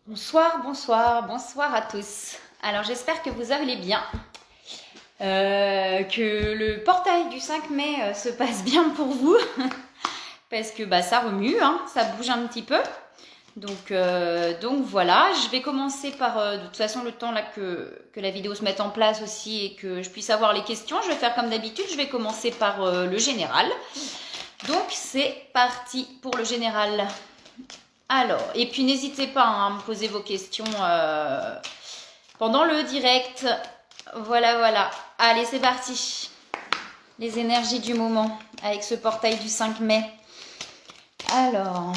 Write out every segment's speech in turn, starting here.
Bonsoir, bonsoir, bonsoir à tous. Alors j'espère que vous allez bien, que le portail du 5 mai se passe bien pour vous, parce que ça remue, hein, ça bouge un petit peu. Donc voilà, je vais commencer par, de toute façon le temps là que la vidéo se mette en place aussi et que je puisse avoir les questions, je vais faire comme d'habitude, je vais commencer par le général. Donc c'est parti pour le général. Alors, et puis n'hésitez pas hein, à me poser vos questions pendant le direct. Voilà, voilà. Allez, c'est parti. Les énergies du moment avec ce portail du 5 mai. Alors,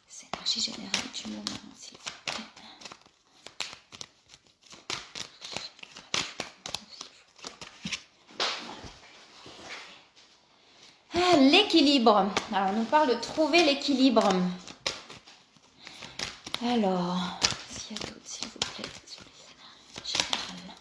c'est énergie générale du moment. L'équilibre. Alors, on nous parle de trouver l'équilibre. Alors, s'il y a d'autres, s'il vous plaît, sur les énergies générales.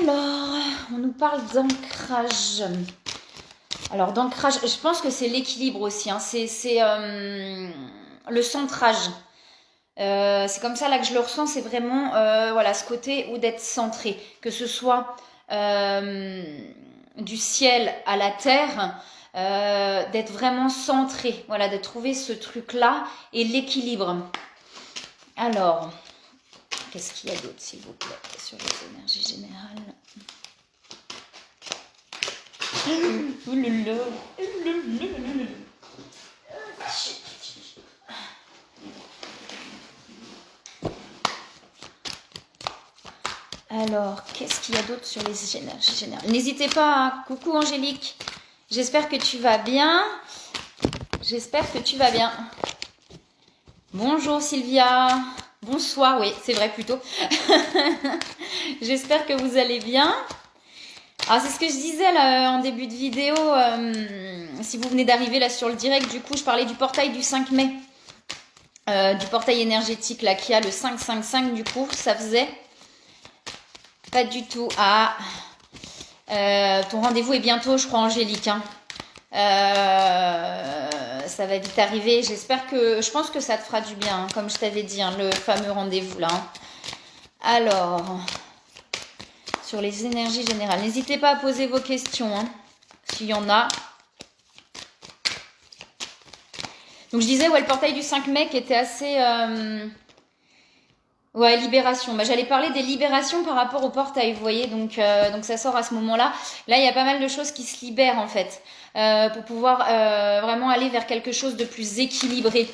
Alors, on nous parle d'ancrage. Alors, d'ancrage, je pense que c'est l'équilibre aussi. Hein. C'est le centrage. C'est comme ça là que je le ressens, c'est vraiment voilà, ce côté où d'être centré, que ce soit du ciel à la terre, d'être vraiment centré, voilà, de trouver ce truc-là et l'équilibre. Alors, qu'est-ce qu'il y a d'autre, s'il vous plaît, sur les énergies générales? Alors, qu'est-ce qu'il y a d'autre sur les énergies générales? N'hésitez pas, hein. Coucou Angélique, j'espère que tu vas bien. J'espère que tu vas bien. Bonjour Sylvia. Bonsoir, oui, c'est vrai plutôt. J'espère que vous allez bien. Alors, c'est ce que je disais là en début de vidéo. Si vous venez d'arriver là sur le direct, du coup, je parlais du portail du 5 mai. Du portail énergétique là qui a le 555 du coup, ça faisait... Pas du tout. Ah, ton rendez-vous est bientôt, je crois, Angélique. Hein. Ça va vite arriver. Je pense que ça te fera du bien, hein, comme je t'avais dit, hein, le fameux rendez-vous là. Hein. Alors, sur les énergies générales, n'hésitez pas à poser vos questions, hein, s'il y en a. Donc je disais, ouais, le portail du 5 mai qui était assez... Ouais, libération. J'allais parler des libérations par rapport au portail, vous voyez, donc ça sort à ce moment-là. Là, il y a pas mal de choses qui se libèrent en fait, pour pouvoir vraiment aller vers quelque chose de plus équilibré.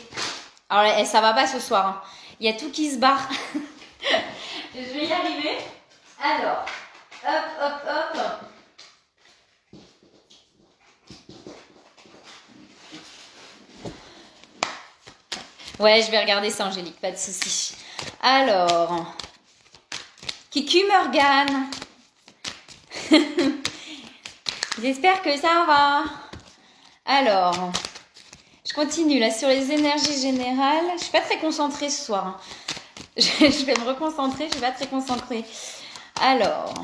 Alors, ça va pas ce soir. Hein. Il y a tout qui se barre. Je vais y arriver. Alors, hop, hop, hop. Ouais, je vais regarder ça, Angélique, pas de souci. Alors, Kiku Morgan. J'espère que ça va. Alors, je continue là sur les énergies générales. Je suis pas très concentrée ce soir. Hein. Je vais me reconcentrer, je suis pas très concentrée. Alors,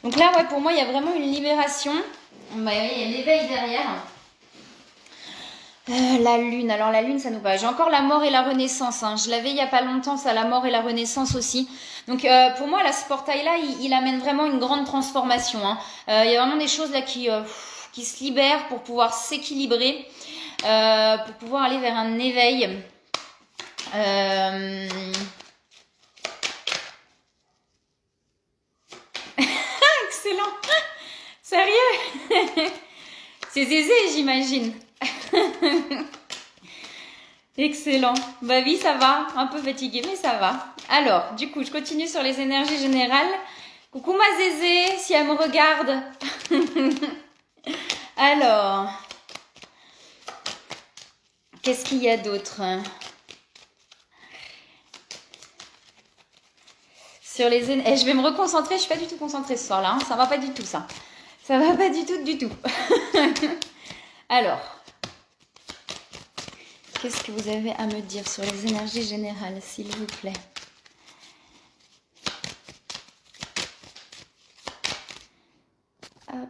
donc là, ouais, pour moi, il y a vraiment une libération. Il y a l'éveil derrière. La lune, alors la lune ça nous va. J'ai encore la mort et la renaissance, hein. Je l'avais il y a pas longtemps, ça, la mort et la renaissance aussi. Donc pour moi là, ce portail là, il amène vraiment une grande transformation. Hein. Il y a vraiment des choses là qui se libèrent pour pouvoir s'équilibrer, pour pouvoir aller vers un éveil. Excellent. Sérieux. C'est Zézé, j'imagine. Excellent. Bah oui, ça va. Un peu fatiguée, mais ça va. Alors, du coup, je continue sur les énergies générales. Coucou ma Zézé, si elle me regarde. Alors, qu'est-ce qu'il y a d'autre? Sur les je vais me reconcentrer. Je suis pas du tout concentrée ce soir-là. Hein. Ça va pas du tout, ça. Ça va pas du tout, du tout. Alors, qu'est-ce que vous avez à me dire sur les énergies générales, s'il vous plaît? Hop.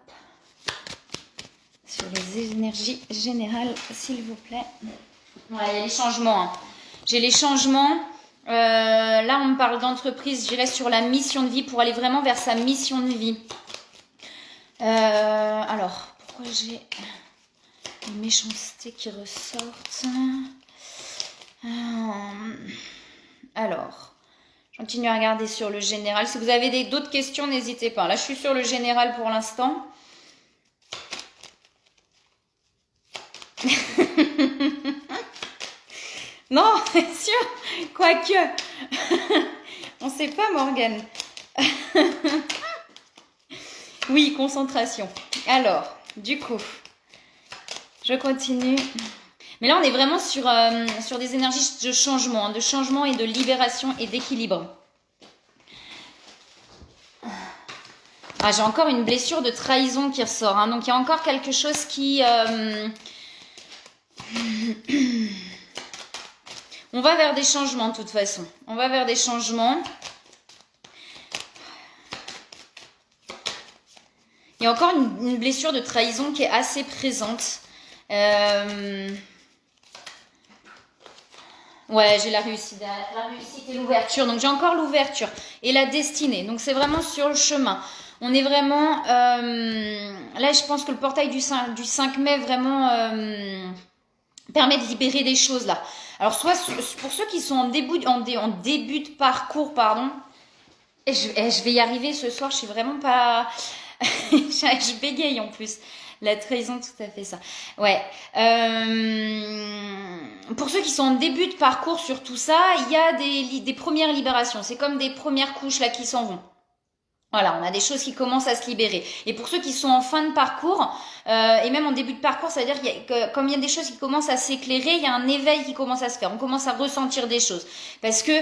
Sur les énergies générales, s'il vous plaît. Ouais, il y a les changements. Hein. J'ai les changements. Là, on me parle d'entreprise. J'irai sur la mission de vie pour aller vraiment vers sa mission de vie. Alors, pourquoi j'ai une méchanceté qui ressortent? Alors, je continue à regarder sur le général. Si vous avez d'autres questions, n'hésitez pas. Là, je suis sur le général pour l'instant. Non, c'est sûr. Quoique. On ne sait pas, Morgane. Oui, concentration. Alors, du coup, je continue. Mais là, on est vraiment sur des énergies de changement et de libération et d'équilibre. Ah, j'ai encore une blessure de trahison qui ressort. Hein. Donc, il y a encore quelque chose qui... On va vers des changements, de toute façon. On va vers des changements. Il y a encore une blessure de trahison qui est assez présente. Ouais, j'ai la réussite et l'ouverture. Donc, j'ai encore l'ouverture et la destinée. Donc, c'est vraiment sur le chemin. On est vraiment... là, je pense que le portail du 5 mai vraiment permet de libérer des choses, là. Alors, soit pour ceux qui sont en début de parcours, pardon. Et je vais y arriver ce soir. Je suis vraiment pas... je bégaye en plus. La trahison, tout à fait ça. Ouais. Pour ceux qui sont en début de parcours sur tout ça, il y a des premières libérations. C'est comme des premières couches là qui s'en vont. Voilà, on a des choses qui commencent à se libérer. Et pour ceux qui sont en fin de parcours, et même en début de parcours, ça veut dire que comme il y a des choses qui commencent à s'éclairer, il y a un éveil qui commence à se faire. On commence à ressentir des choses. Parce que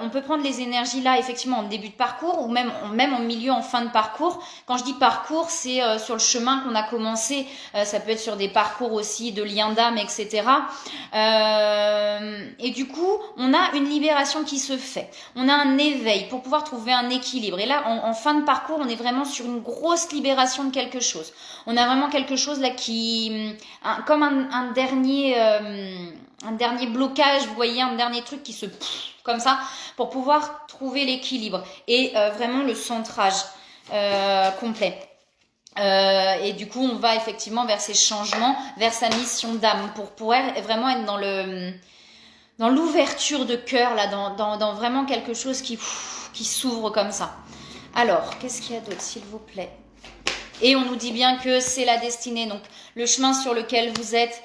on peut prendre les énergies là, effectivement, en début de parcours, ou même en milieu, en fin de parcours. Quand je dis parcours, c'est sur le chemin qu'on a commencé. Ça peut être sur des parcours aussi de liens d'âme, etc. Et du coup, on a une libération qui se fait. On a un éveil pour pouvoir trouver un équilibre. Et là, en fin de parcours, on est vraiment sur une grosse libération de quelque chose. On a vraiment quelque chose là comme un dernier blocage, vous voyez, un dernier truc qui se comme ça pour pouvoir trouver l'équilibre et vraiment le centrage complet. Et du coup, on va effectivement vers ces changements, vers sa mission d'âme pour pouvoir vraiment être dans l'ouverture de cœur là, dans vraiment quelque chose qui s'ouvre comme ça. Alors, qu'est-ce qu'il y a d'autre, s'il vous plaît? Et on nous dit bien que c'est la destinée. Donc, le chemin sur lequel vous êtes,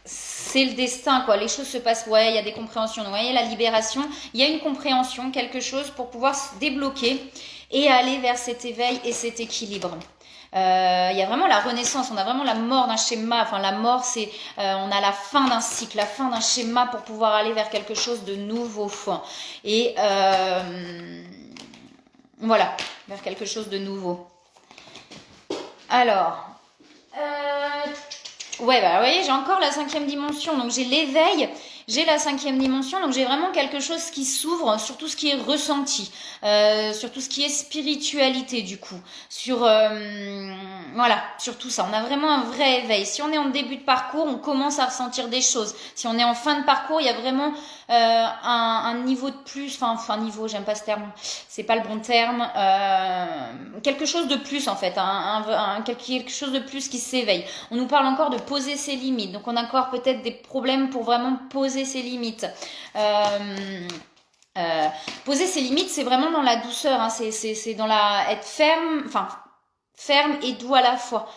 c'est le destin, quoi. Les choses se passent. Ouais, il y a des compréhensions. Donc, vous voyez, la libération, il y a une compréhension, quelque chose pour pouvoir se débloquer et aller vers cet éveil et cet équilibre. Il y a vraiment la renaissance, on a vraiment la mort d'un schéma. Enfin, la mort, c'est on a la fin d'un cycle, la fin d'un schéma pour pouvoir aller vers quelque chose de nouveau. Et voilà, vers quelque chose de nouveau. Alors, ouais, bah, vous voyez, j'ai encore la 5e dimension, donc j'ai l'éveil, j'ai la 5e dimension, donc j'ai vraiment quelque chose qui s'ouvre sur tout ce qui est ressenti, sur tout ce qui est spiritualité du coup, voilà, sur tout ça. On a vraiment un vrai éveil. Si on est en début de parcours, on commence à ressentir des choses. Si on est en fin de parcours, il y a vraiment un niveau de plus, enfin niveau, j'aime pas ce terme, c'est pas le bon terme, quelque chose de plus en fait, quelque chose de plus qui s'éveille. On nous parle encore de poser ses limites, donc on a encore peut-être des problèmes pour vraiment poser ses limites. Poser ses limites, c'est vraiment dans la douceur, hein, c'est dans être ferme, enfin ferme et doux à la fois.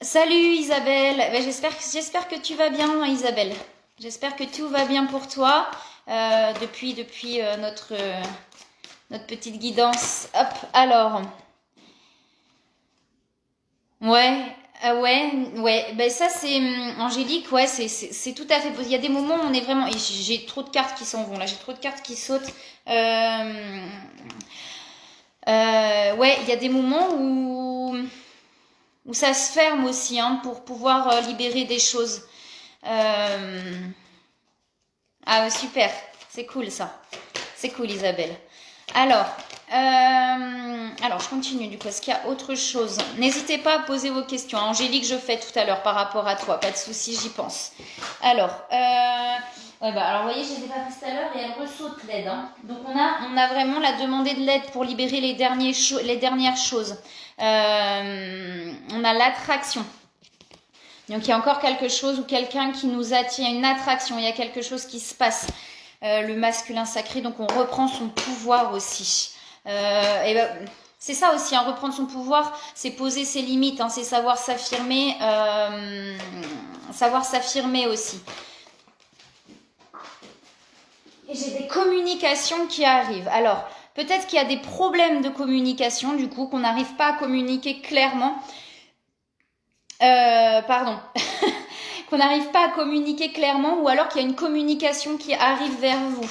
Salut Isabelle, ben, j'espère que tu vas bien Isabelle. J'espère que tout va bien pour toi depuis notre petite guidance. Hop, alors. Ouais, ben ça c'est Angélique, ouais, c'est tout à fait. Il y a des moments où on est vraiment. J'ai trop de cartes qui s'en vont là, j'ai trop de cartes qui sautent. Ouais, il y a des moments où ou ça se ferme aussi, hein, pour pouvoir libérer des choses. Ah, super, c'est cool ça. C'est cool, Isabelle. Alors, je continue du coup. Est-ce qu'il y a autre chose? N'hésitez pas à poser vos questions. Angélique, je fais tout à l'heure par rapport à toi. Pas de souci, j'y pense. Alors, ouais, alors vous voyez, je ne les ai pas prises tout à l'heure et elle ressaute l'aide. Hein. Donc, on a vraiment la demandé de l'aide pour libérer les dernières choses. On a l'attraction. Donc, il y a encore quelque chose ou quelqu'un qui nous attire, une attraction. Il y a quelque chose qui se passe. Le masculin sacré, donc on reprend son pouvoir aussi. Et ben, c'est ça aussi, hein, reprendre son pouvoir, c'est poser ses limites, hein, c'est savoir s'affirmer aussi. Et j'ai des communications qui arrivent. Alors, peut-être qu'il y a des problèmes de communication, du coup, qu'on n'arrive pas à communiquer clairement. Pardon. Qu'on n'arrive pas à communiquer clairement, ou alors qu'il y a une communication qui arrive vers vous.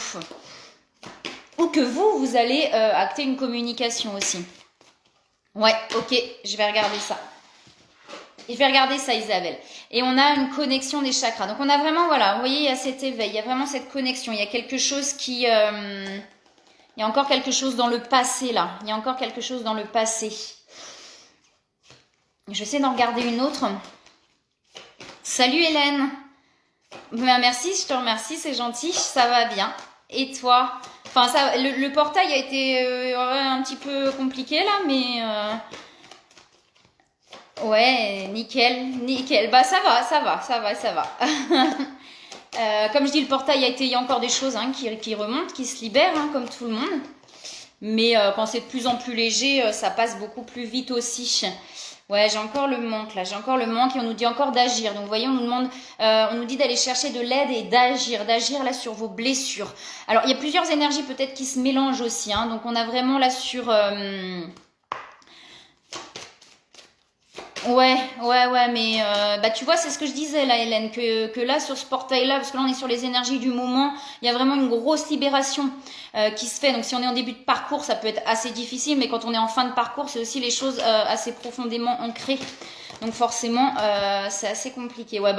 Ou que vous allez acter une communication aussi. Ouais, ok, je vais regarder ça. Je vais regarder ça, Isabelle. Et on a une connexion des chakras. Donc on a vraiment, voilà, vous voyez, il y a cet éveil, il y a vraiment cette connexion. Il y a quelque chose qui... il y a encore quelque chose dans le passé, là. Il y a encore quelque chose dans le passé. Je vais essayer d'en regarder une autre. Salut Hélène. Ben, merci, je te remercie, c'est gentil, ça va bien. Et toi? Enfin, ça, le portail a été un petit peu compliqué là, mais ouais, nickel. Bah ça va. Comme je dis, le portail a été, il y a encore des choses hein, qui remontent, qui se libèrent, hein, comme tout le monde. Mais quand c'est de plus en plus léger, ça passe beaucoup plus vite aussi. Ouais, j'ai encore le manque là, et on nous dit encore d'agir. Donc vous voyez, on nous dit d'aller chercher de l'aide et d'agir là sur vos blessures. Alors il y a plusieurs énergies peut-être qui se mélangent aussi, hein. Donc on a vraiment là sur... Ouais, mais bah tu vois, c'est ce que je disais là, Hélène, que là sur ce portail-là, parce que là on est sur les énergies du moment, il y a vraiment une grosse libération qui se fait. Donc si on est en début de parcours, ça peut être assez difficile, mais quand on est en fin de parcours, c'est aussi les choses assez profondément ancrées. Donc forcément, c'est assez compliqué. Ouais,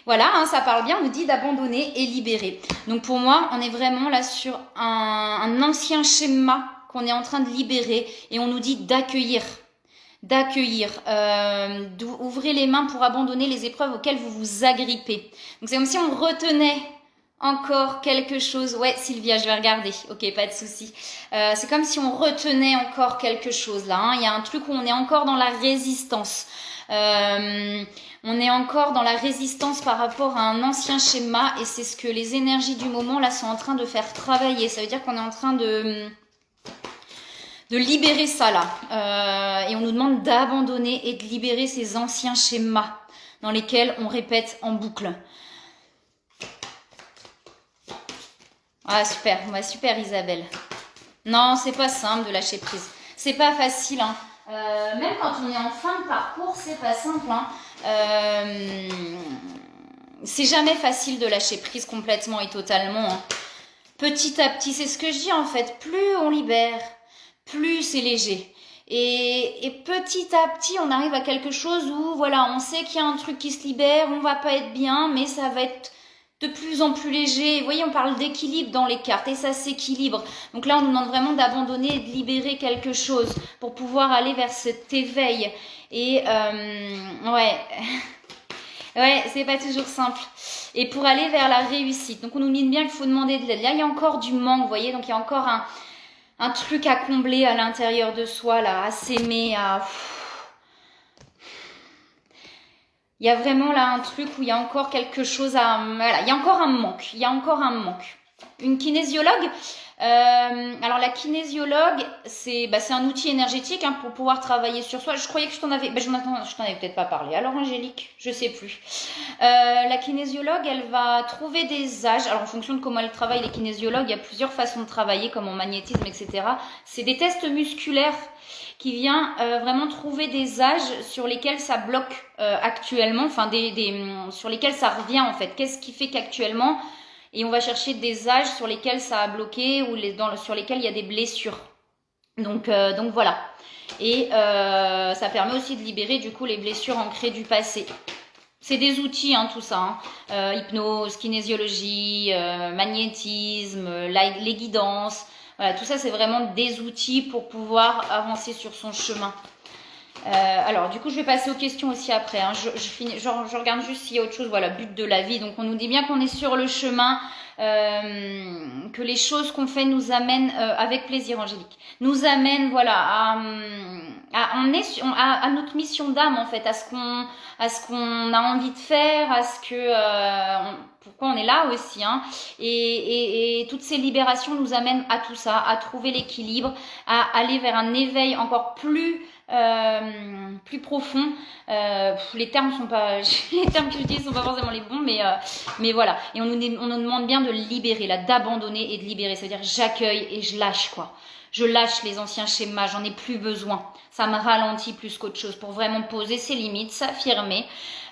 voilà, hein, ça parle bien, on nous dit d'abandonner et libérer. Donc pour moi, on est vraiment là sur un ancien schéma qu'on est en train de libérer et on nous dit d'accueillir. Ouvrez les mains pour abandonner les épreuves auxquelles vous vous agrippez. Donc c'est comme si on retenait encore quelque chose. Ouais, Sylvia, je vais regarder. Ok, pas de souci. C'est comme si on retenait encore quelque chose là. Hein. Il y a un truc où on est encore dans la résistance. On est encore dans la résistance par rapport à un ancien schéma et c'est ce que les énergies du moment là sont en train de faire travailler. Ça veut dire qu'on est en train de libérer ça là. Et on nous demande d'abandonner et de libérer ces anciens schémas dans lesquels on répète en boucle. Ah super, ouais, super Isabelle. Non, c'est pas simple de lâcher prise. C'est pas facile, hein. Même quand on est en fin de parcours, c'est pas simple, hein. C'est jamais facile de lâcher prise complètement et totalement, hein. Petit à petit, c'est ce que je dis en fait, plus on libère, plus c'est léger. Et petit à petit, on arrive à quelque chose où, voilà, on sait qu'il y a un truc qui se libère, on va pas être bien, mais ça va être de plus en plus léger. Vous voyez, on parle d'équilibre dans les cartes et ça s'équilibre. Donc là, on nous demande vraiment d'abandonner et de libérer quelque chose pour pouvoir aller vers cet éveil. Et ouais... Ouais, c'est pas toujours simple. Et pour aller vers la réussite. Donc on nous dit bien qu'il faut demander de l'aide. Là, il y a encore du manque, vous voyez. Donc il y a encore un truc à combler à l'intérieur de soi, là, à s'aimer, à... Il y a vraiment là un truc où il y a encore quelque chose à... Voilà, il y a encore un manque. Il y a encore un manque. Une kinésiologue... alors la kinésiologue, c'est un outil énergétique hein, pour pouvoir travailler sur soi. Je croyais que je t'en avais... je t'en avais peut-être pas parlé. Alors Angélique, je sais plus. La kinésiologue, elle va trouver des âges. Alors en fonction de comment elle travaille, les kinésiologues, il y a plusieurs façons de travailler, comme en magnétisme, etc. C'est des tests musculaires qui vient vraiment trouver des âges sur lesquels ça bloque actuellement, enfin sur lesquels ça revient en fait. Qu'est-ce qui fait qu'actuellement, et on va chercher des âges sur lesquels ça a bloqué ou sur lesquels il y a des blessures. Donc voilà. Et ça permet aussi de libérer du coup les blessures ancrées du passé. C'est des outils, hein, tout ça. Hein. Hypnose, kinésiologie, magnétisme, les guidances. Voilà, tout ça, c'est vraiment des outils pour pouvoir avancer sur son chemin. Alors, du coup, je vais passer aux questions aussi après. Hein. Je regarde juste s'il y a autre chose. Voilà, but de la vie. Donc, on nous dit bien qu'on est sur le chemin, que les choses qu'on fait nous amènent, avec plaisir, Angélique, nous amènent, voilà, à notre mission d'âme, en fait, à ce qu'on a envie de faire, à ce que pourquoi on est là aussi, hein. Et toutes ces libérations nous amènent à tout ça, à trouver l'équilibre, à aller vers un éveil encore plus profond. Les termes sont pas, les termes que j'utilise sont pas forcément les bons, mais voilà. Et on nous demande bien de libérer, là, d'abandonner et de libérer. C'est-à-dire j'accueille et je lâche, quoi. Je lâche les anciens schémas, j'en ai plus besoin. Ça me ralentit plus qu'autre chose pour vraiment poser ses limites, s'affirmer,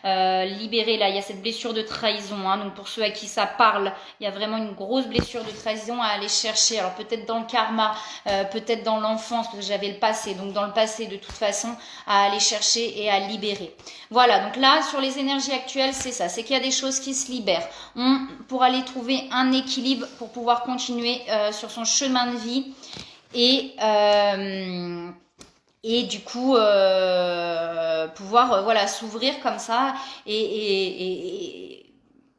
libérer. Là, il y a cette blessure de trahison. Hein, donc pour ceux à qui ça parle, il y a vraiment une grosse blessure de trahison à aller chercher. Alors peut-être dans le karma, peut-être dans l'enfance, parce que j'avais le passé. Donc dans le passé, de toute façon, à aller chercher et à libérer. Voilà, donc là, sur les énergies actuelles, c'est ça. C'est qu'il y a des choses qui se libèrent. Pour aller trouver un équilibre, pour pouvoir continuer sur son chemin de vie. Et du coup pouvoir voilà, s'ouvrir comme ça et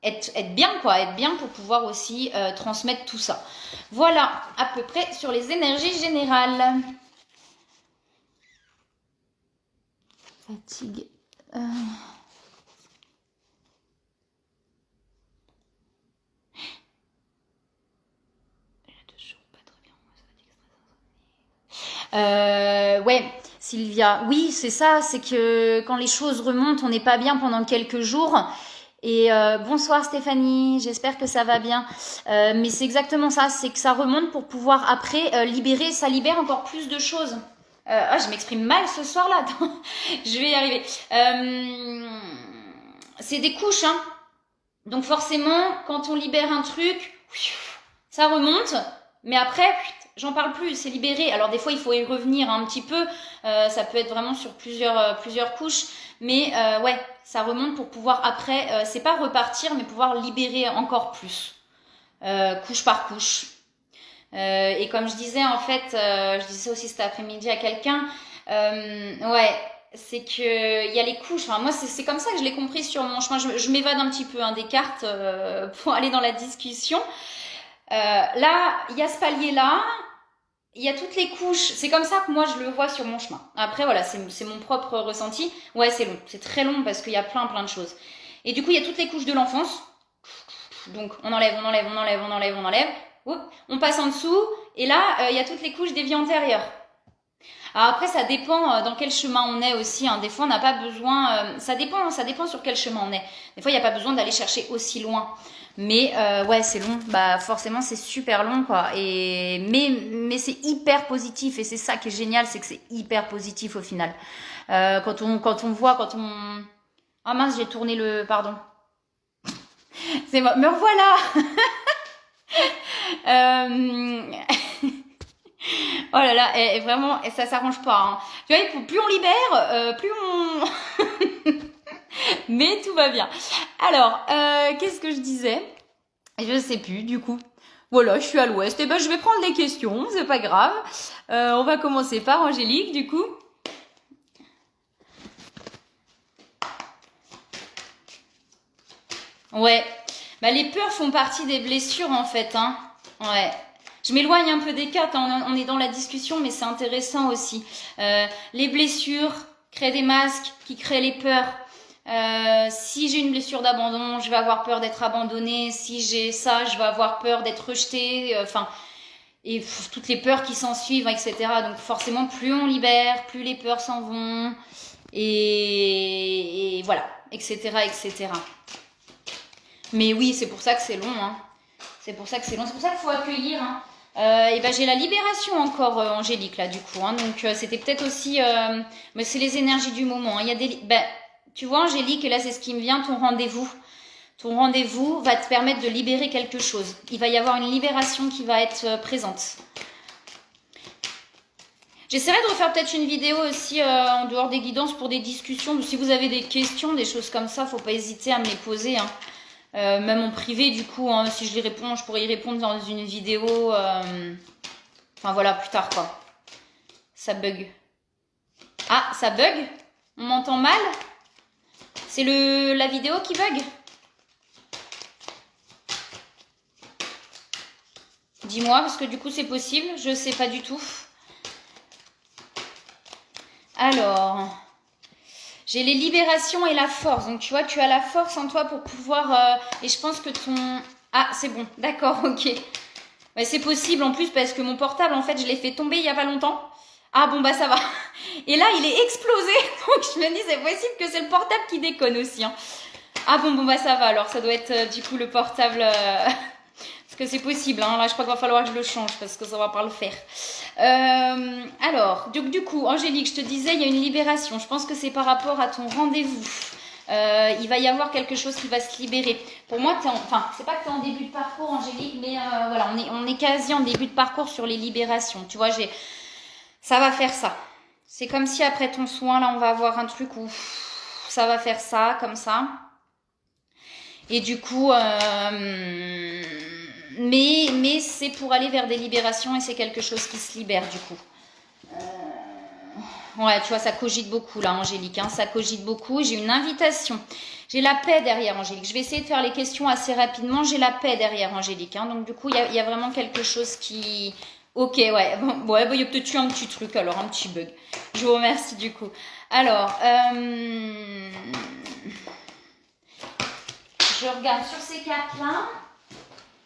être bien, quoi, être bien pour pouvoir aussi transmettre tout ça. Voilà à peu près sur les énergies générales. Fatigue. Ouais, Sylvia, oui, c'est ça, c'est que quand les choses remontent, on n'est pas bien pendant quelques jours. Et bonsoir Stéphanie, j'espère que ça va bien. Mais c'est exactement ça, c'est que ça remonte pour pouvoir après libérer, ça libère encore plus de choses. Je m'exprime mal ce soir-là, attends, je vais y arriver. C'est des couches, hein. Donc forcément, quand on libère un truc, ça remonte, mais après, j'en parle plus, c'est libéré. Alors des fois, il faut y revenir un petit peu. Ça peut être vraiment sur plusieurs couches. Mais ouais, ça remonte pour pouvoir après, c'est pas repartir, mais pouvoir libérer encore plus. Couche par couche. Et comme je disais, en fait, je disais aussi cet après-midi à quelqu'un, ouais, c'est que il y a les couches. Enfin, moi, c'est comme ça que je l'ai compris sur mon chemin. Je m'évade un petit peu hein, des cartes pour aller dans la discussion. Là, il y a ce palier-là, il y a toutes les couches. C'est comme ça que moi je le vois sur mon chemin. Après, voilà, c'est mon propre ressenti. Ouais, c'est long, c'est très long parce qu'il y a plein de choses. Et du coup, il y a toutes les couches de l'enfance. Donc, on enlève. Oups, on passe en dessous. Et là, il y a toutes les couches des vies antérieures. Alors après, ça dépend dans quel chemin on est aussi. Hein. Des fois, on n'a pas besoin... ça dépend sur quel chemin on est. Des fois, il n'y a pas besoin d'aller chercher aussi loin. Mais ouais, c'est long. Bah forcément, c'est super long, quoi. Mais c'est hyper positif. Et c'est ça qui est génial, c'est que c'est hyper positif au final. Quand on voit... Ah mince, j'ai tourné le... Pardon. C'est moi. Me revoilà. Oh là là, et vraiment, et ça s'arrange pas. Hein. Tu vois, plus on libère, plus on... Mais tout va bien. Alors, qu'est-ce que je disais? Je sais plus, du coup. Voilà, je suis à l'ouest. Et ben, je vais prendre les questions, c'est pas grave. On va commencer par Angélique, du coup. Ouais. Bah, les peurs font partie des blessures, en fait. Hein. Ouais. Je m'éloigne un peu des cartes, hein. On est dans la discussion, mais c'est intéressant aussi. Les blessures créent des masques qui créent les peurs. Si j'ai une blessure d'abandon, je vais avoir peur d'être abandonnée. Si j'ai ça, je vais avoir peur d'être rejetée. Enfin, et toutes les peurs qui s'en suivent, etc. Donc forcément, plus on libère, plus les peurs s'en vont. Et voilà, etc., etc. Mais oui, c'est pour ça que c'est long. Hein. C'est pour ça que c'est long. C'est pour ça qu'il faut accueillir. Hein. Et ben j'ai la libération encore, Angélique, là, du coup. Hein. Donc c'était peut-être aussi... mais c'est les énergies du moment. Hein. Il y a des... tu vois, Angélique, et là, c'est ce qui me vient, ton rendez-vous. Ton rendez-vous va te permettre de libérer quelque chose. Il va y avoir une libération qui va être présente. J'essaierai de refaire peut-être une vidéo aussi en dehors des guidances pour des discussions. Si vous avez des questions, des choses comme ça, faut pas hésiter à me les poser. Hein. Même en privé, du coup, hein, si je les réponds, je pourrais y répondre dans une vidéo. Enfin voilà, plus tard quoi. Ça bug. Ah, ça bug? On m'entend mal? C'est la vidéo qui bug? Dis-moi, parce que du coup c'est possible, je sais pas du tout. Alors, j'ai les libérations et la force. Donc tu vois, tu as la force en toi pour pouvoir... et je pense que ton... Ah, c'est bon, d'accord, ok. Ouais, c'est possible en plus parce que mon portable, en fait, je l'ai fait tomber il y a pas longtemps. Ah bon, bah ça va. Et là, il est explosé. Donc je me dis, c'est possible que c'est le portable qui déconne aussi. Hein. Ah bon, bah ça va. Alors ça doit être du coup le portable... Parce que c'est possible. Hein. Là, je crois qu'il va falloir que je le change parce que ça va pas le faire. Alors, du coup, Angélique, je te disais, il y a une libération. Je pense que c'est par rapport à ton rendez-vous. Il va y avoir quelque chose qui va se libérer. Pour moi, enfin, c'est pas que tu es en début de parcours, Angélique, mais voilà, on est quasi en début de parcours sur les libérations. Tu vois, ça va faire ça. C'est comme si après ton soin, là, on va avoir un truc où ça va faire ça, comme ça. Et du coup, mais c'est pour aller vers des libérations et c'est quelque chose qui se libère du coup. Ouais, tu vois, ça cogite beaucoup là, Angélique. Hein, ça cogite beaucoup. J'ai une invitation. J'ai la paix derrière, Angélique. Je vais essayer de faire les questions assez rapidement. J'ai la paix derrière, Angélique. Hein, donc du coup, il y a vraiment quelque chose qui... Ok, ouais. Bon, ouais, il y a peut-être eu un petit truc alors, un petit bug. Je vous remercie du coup. Alors, je regarde sur ces cartes-là.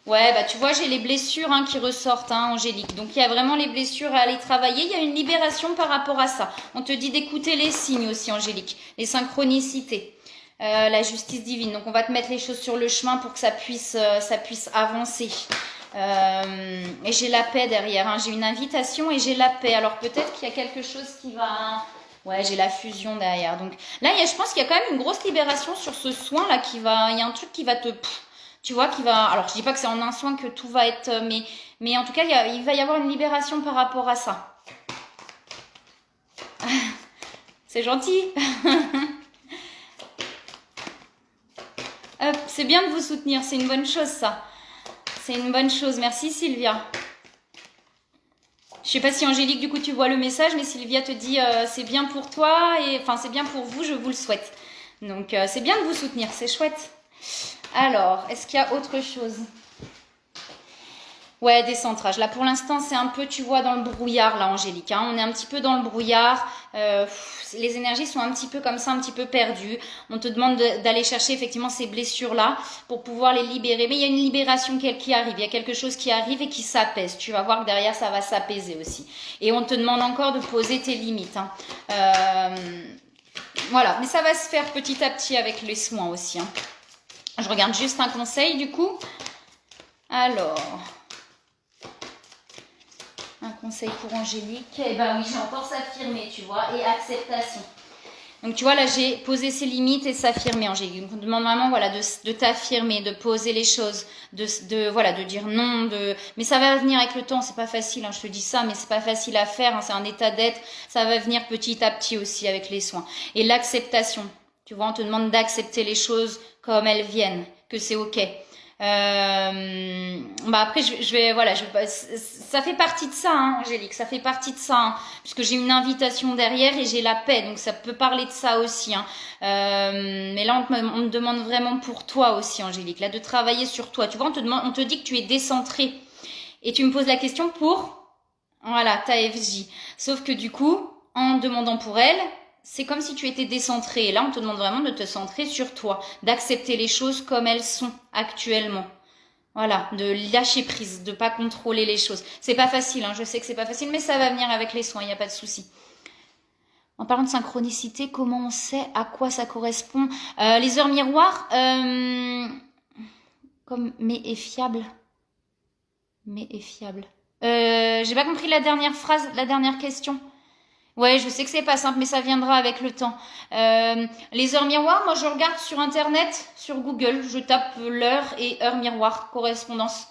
Ouais, bah tu vois, j'ai les blessures hein, qui ressortent, hein, Angélique. Donc, il y a vraiment les blessures à aller travailler. Il y a une libération par rapport à ça. On te dit d'écouter les signes aussi, Angélique. Les synchronicités. La justice divine. Donc, on va te mettre les choses sur le chemin pour que ça puisse avancer. Et j'ai la paix derrière. Hein. J'ai une invitation et j'ai la paix. Alors, peut-être qu'il y a quelque chose qui va... Ouais, j'ai la fusion derrière. Donc, là, je pense qu'il y a quand même une grosse libération sur ce soin-là qui va... Il y a un truc qui va te... Tu vois, qui va... Alors, je dis pas que c'est en un soin que tout va être... Mais en tout cas, il va y avoir une libération par rapport à ça. C'est gentil. C'est bien de vous soutenir. C'est une bonne chose, ça. C'est une bonne chose. Merci, Sylvia. Je sais pas si Angélique, du coup, tu vois le message, mais Sylvia te dit c'est bien pour toi, et enfin, c'est bien pour vous, je vous le souhaite. Donc, c'est bien de vous soutenir, c'est chouette. Alors, est-ce qu'il y a autre chose? Ouais, décentrage. Là, pour l'instant, c'est un peu, tu vois, dans le brouillard, là, Angélique. Hein. On est un petit peu dans le brouillard. Les énergies sont un petit peu comme ça, un petit peu perdues. On te demande d'aller chercher, effectivement, ces blessures-là pour pouvoir les libérer. Mais il y a une libération qui arrive. Il y a quelque chose qui arrive et qui s'apaise. Tu vas voir que derrière, ça va s'apaiser aussi. Et on te demande encore de poser tes limites. Hein. Voilà. Mais ça va se faire petit à petit avec les soins aussi. Hein. Je regarde juste un conseil, du coup. Alors... Un conseil pour Angélique. Eh ben oui, j'ai encore s'affirmer, tu vois, et acceptation. Donc, tu vois, là, j'ai posé ses limites et s'affirmer, Angélique. Donc, on demande vraiment, voilà, de t'affirmer, de poser les choses, voilà, de dire non, mais ça va venir avec le temps, c'est pas facile, hein, je te dis ça, mais c'est pas facile à faire, hein, c'est un état d'être, ça va venir petit à petit aussi avec les soins. Et l'acceptation, tu vois, on te demande d'accepter les choses comme elles viennent, que c'est ok. Bah après voilà, ça fait partie de ça, hein, Angélique, ça fait partie de ça, hein, puisque j'ai une invitation derrière et j'ai la paix, donc ça peut parler de ça aussi. Hein. Mais là, on me demande vraiment pour toi aussi, Angélique, là, de travailler sur toi. Tu vois, on te dit que tu es décentré et tu me poses la question pour, voilà, ta FJ. Sauf que du coup, en demandant pour elle, c'est comme si tu étais décentré. Et là, on te demande vraiment de te centrer sur toi, d'accepter les choses comme elles sont actuellement. Voilà, de lâcher prise, de pas contrôler les choses. C'est pas facile, hein, je sais que c'est pas facile, mais ça va venir avec les soins, il n'y a pas de souci. En parlant de synchronicité, comment on sait à quoi ça correspond? Les heures miroirs, comme mais est fiable. Mais est fiable. J'ai pas compris la dernière phrase, la dernière question. Ouais, je sais que c'est pas simple, mais ça viendra avec le temps. Les heures miroirs, moi je regarde sur internet, sur Google, je tape l'heure et heure miroir, correspondance.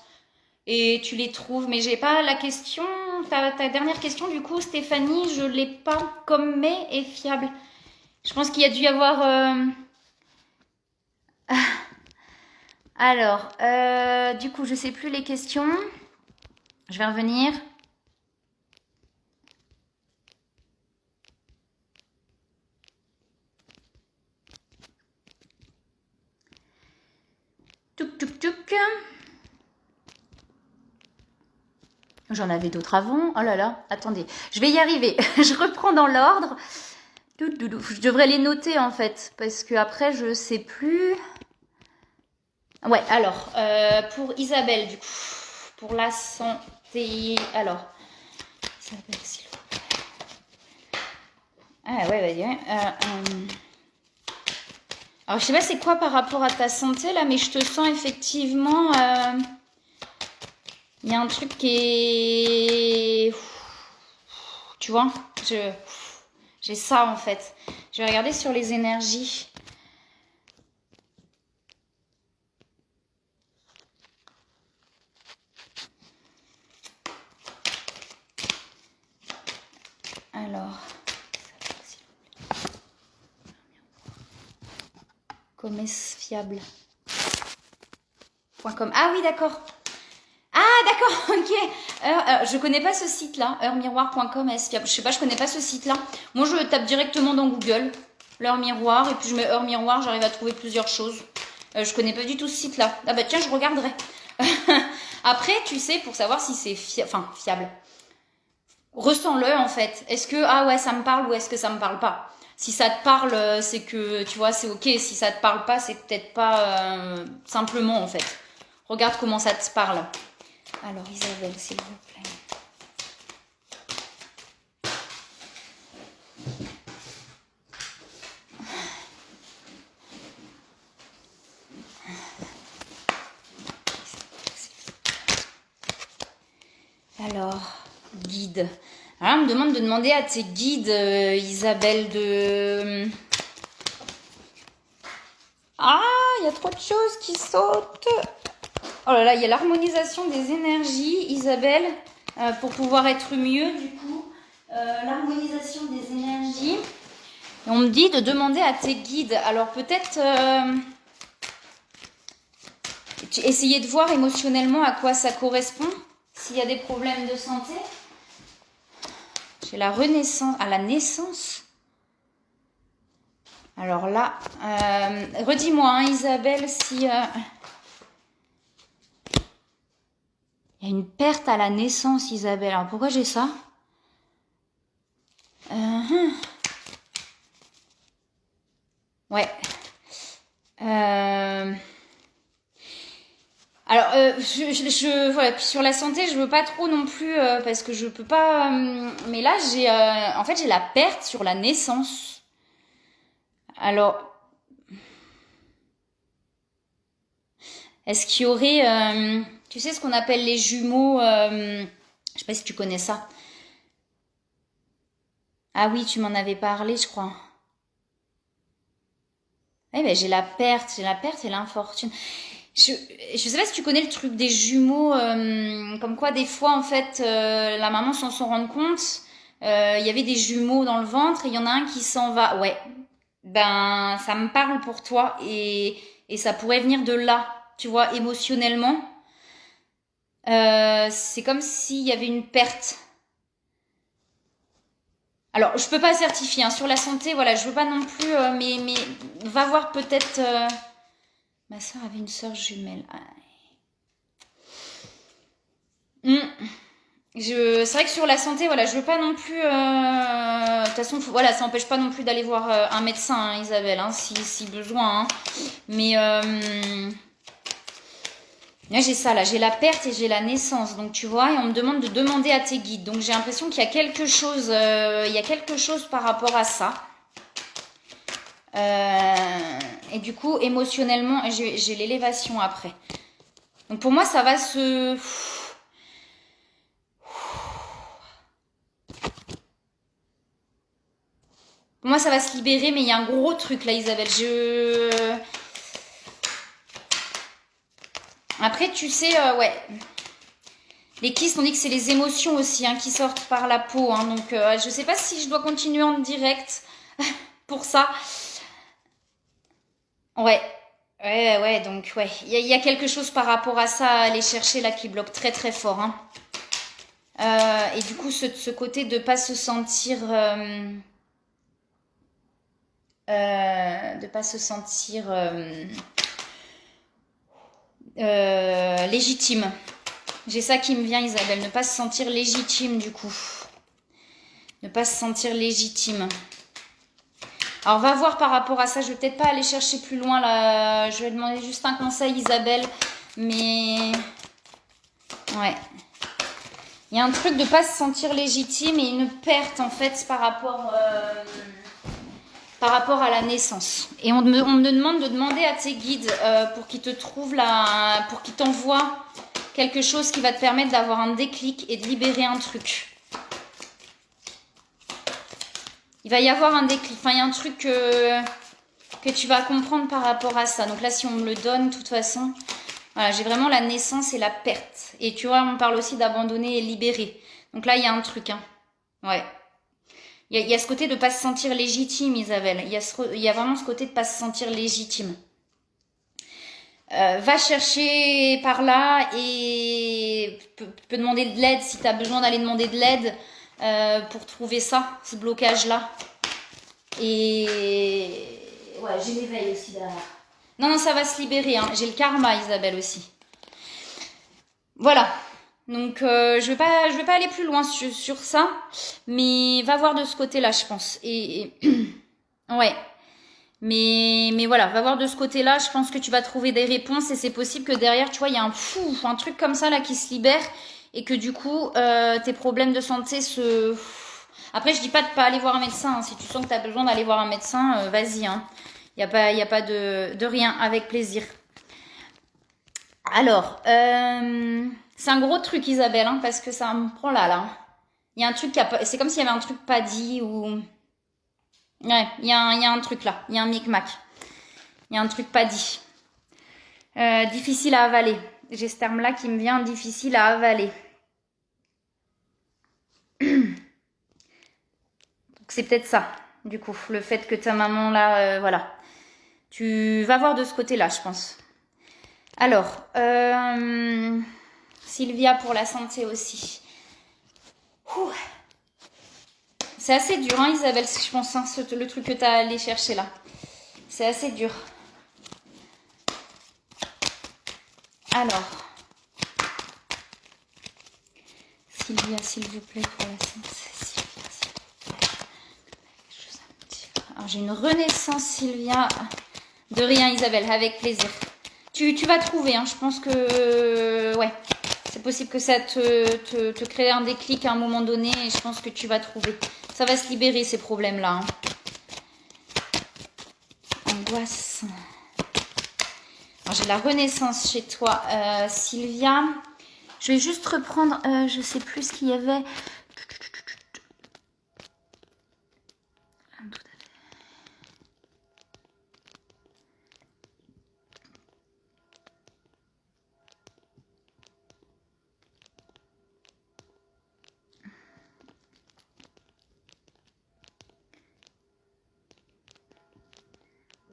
Et tu les trouves, mais j'ai pas la question. ta dernière question, du coup, Stéphanie, je l'ai pas. Comme mais est fiable. Je pense qu'il y a dû y avoir... Alors, du coup, je sais plus les questions. Je vais revenir. Touk, touk, touk. J'en avais d'autres avant. Oh là là, attendez. Je vais y arriver. Je reprends dans l'ordre. Je devrais les noter en fait. Parce que après, je sais plus. Ouais, alors, pour Isabelle, du coup. Pour la santé. Alors, Isabelle, s'il vous plaît. Ah ouais, vas-y. Alors, je sais pas c'est quoi par rapport à ta santé là, mais je te sens effectivement. Il y a un truc qui est. Tu vois, j'ai ça en fait. Je vais regarder sur les énergies. Alors. Commerce fiable. .com. Ah oui, d'accord. Ah d'accord, ok. Je connais pas ce site-là, heuremiroir.com. Je sais pas, je connais pas ce site-là. Moi, je tape directement dans Google, l'heure miroir, et puis je mets heure miroir, j'arrive à trouver plusieurs choses. Je connais pas du tout ce site-là. Ah bah tiens, je regarderai. Après, tu sais, pour savoir si c'est fiable. Ressens-le en fait. Est-ce que, ah ouais, ça me parle ou est-ce que ça me parle pas? Si ça te parle, c'est que, tu vois, c'est ok. Si ça te parle pas, c'est peut-être pas simplement en fait. Regarde comment ça te parle. Alors Isabelle, s'il vous plaît. Alors, guide. Alors, on me demande de demander à tes guides, Isabelle, de... Ah, il y a trop de choses qui sautent. Oh là là, il y a l'harmonisation des énergies, Isabelle, pour pouvoir être mieux, du coup. L'harmonisation des énergies. Et on me dit de demander à tes guides. Alors peut-être essayer de voir émotionnellement à quoi ça correspond. S'il y a des problèmes de santé. J'ai la renaissance, à la naissance. Alors là, redis-moi, hein, Isabelle, si... Il y a une perte à la naissance, Isabelle. Alors pourquoi j'ai ça? Ouais. Alors, voilà, puis sur la santé, je veux pas trop non plus parce que je peux pas. Mais là, en fait, j'ai la perte sur la naissance. Alors, est-ce qu'il y aurait, tu sais, ce qu'on appelle les jumeaux je sais pas si tu connais ça. Ah oui, tu m'en avais parlé, je crois. Eh ben, j'ai la perte et l'infortune. Je sais pas si tu connais le truc des jumeaux, comme quoi des fois en fait la maman sans s'en rendre compte, il y avait des jumeaux dans le ventre et il y en a un qui s'en va. Ouais, ben ça me parle pour toi et ça pourrait venir de là, tu vois, émotionnellement. C'est comme s'il y avait une perte. Alors je peux pas certifier hein, sur la santé, voilà, je veux pas non plus, mais va voir peut-être. Ma soeur avait une soeur jumelle. C'est vrai que sur la santé, voilà, je veux pas non plus. De toute façon, voilà, ça n'empêche pas non plus d'aller voir un médecin, hein, Isabelle, hein, si besoin. Hein. Mais là, j'ai ça, là, j'ai la perte et j'ai la naissance. Donc tu vois, et on me demande de demander à tes guides. Donc j'ai l'impression qu'il y a quelque chose, par rapport à ça. Et du coup, émotionnellement, j'ai l'élévation après. Donc pour moi, ça va se... Pour moi, ça va se libérer, mais il y a un gros truc là, Isabelle. Après, tu sais, ouais. Les kystes, on dit que c'est les émotions aussi hein, qui sortent par la peau. Hein, donc, je sais pas si je dois continuer en direct pour ça. Ouais. Ouais, donc, ouais. Il y a quelque chose par rapport à ça à aller chercher là qui bloque très, très fort. Hein. Et du coup, ce côté de pas se sentir... légitime. J'ai ça qui me vient, Isabelle. Ne pas se sentir légitime, du coup. Ne pas se sentir légitime. Alors, on va voir par rapport à ça. Je vais peut-être pas aller chercher plus loin, là. Je vais demander juste un conseil, Isabelle. Mais... ouais. Il y a un truc de pas se sentir légitime et une perte, en fait, par rapport à la naissance. Et on me demande de demander à tes guides pour qu'ils te trouvent pour qu'ils t'envoient quelque chose qui va te permettre d'avoir un déclic et de libérer un truc. Il va y avoir un déclic. Enfin, il y a un truc que tu vas comprendre par rapport à ça. Donc là, si on me le donne, de toute façon, voilà, j'ai vraiment la naissance et la perte. Et tu vois, on parle aussi d'abandonner et libérer. Donc là, il y a un truc. Hein. Ouais. Il y a ce côté de ne pas se sentir légitime, Isabelle. Il y a vraiment ce côté de ne pas se sentir légitime. Va chercher par là et peux demander de l'aide si tu as besoin d'aller demander de l'aide pour trouver ça, ce blocage-là. Et ouais, j'ai l'éveil aussi derrière. Non, ça va se libérer. Hein. J'ai le karma, Isabelle, aussi. Voilà. Donc, je vais pas aller plus loin sur ça, mais va voir de ce côté-là, je pense. Ouais. Mais voilà, va voir de ce côté-là, je pense que tu vas trouver des réponses et c'est possible que derrière, tu vois, il y a un truc comme ça là qui se libère et que du coup, tes problèmes de santé se... Après, je dis pas de pas aller voir un médecin. Hein. Si tu sens que tu as besoin d'aller voir un médecin, vas-y. Hein. Il n'y a pas de rien, avec plaisir. Alors, c'est un gros truc, Isabelle, hein, parce que ça me prend là. Il y a un truc c'est comme s'il y avait un truc pas dit ou... Ouais, il y a un truc là. Il y a un micmac. Il y a un truc pas dit. Difficile à avaler. J'ai ce terme-là qui me vient, difficile à avaler. Donc c'est peut-être ça, du coup. Le fait que ta maman là, voilà. Tu vas voir de ce côté-là, je pense. Alors, Sylvia pour la santé aussi. Ouh. C'est assez dur, hein, Isabelle, je pense, hein, le truc que tu as allé chercher là. C'est assez dur. Alors, Sylvia, s'il vous plaît, pour la santé. Sylvia, s'il vous plaît. Quelque chose à me dire. Alors, j'ai une renaissance, Sylvia. De rien, Isabelle, avec plaisir. Tu vas trouver, hein, je pense que... ouais, c'est possible que ça te crée un déclic à un moment donné et je pense que tu vas trouver. Ça va se libérer, ces problèmes-là. Hein. Angoisse. J'ai la renaissance chez toi, Sylvia. Je vais juste reprendre, je sais plus ce qu'il y avait.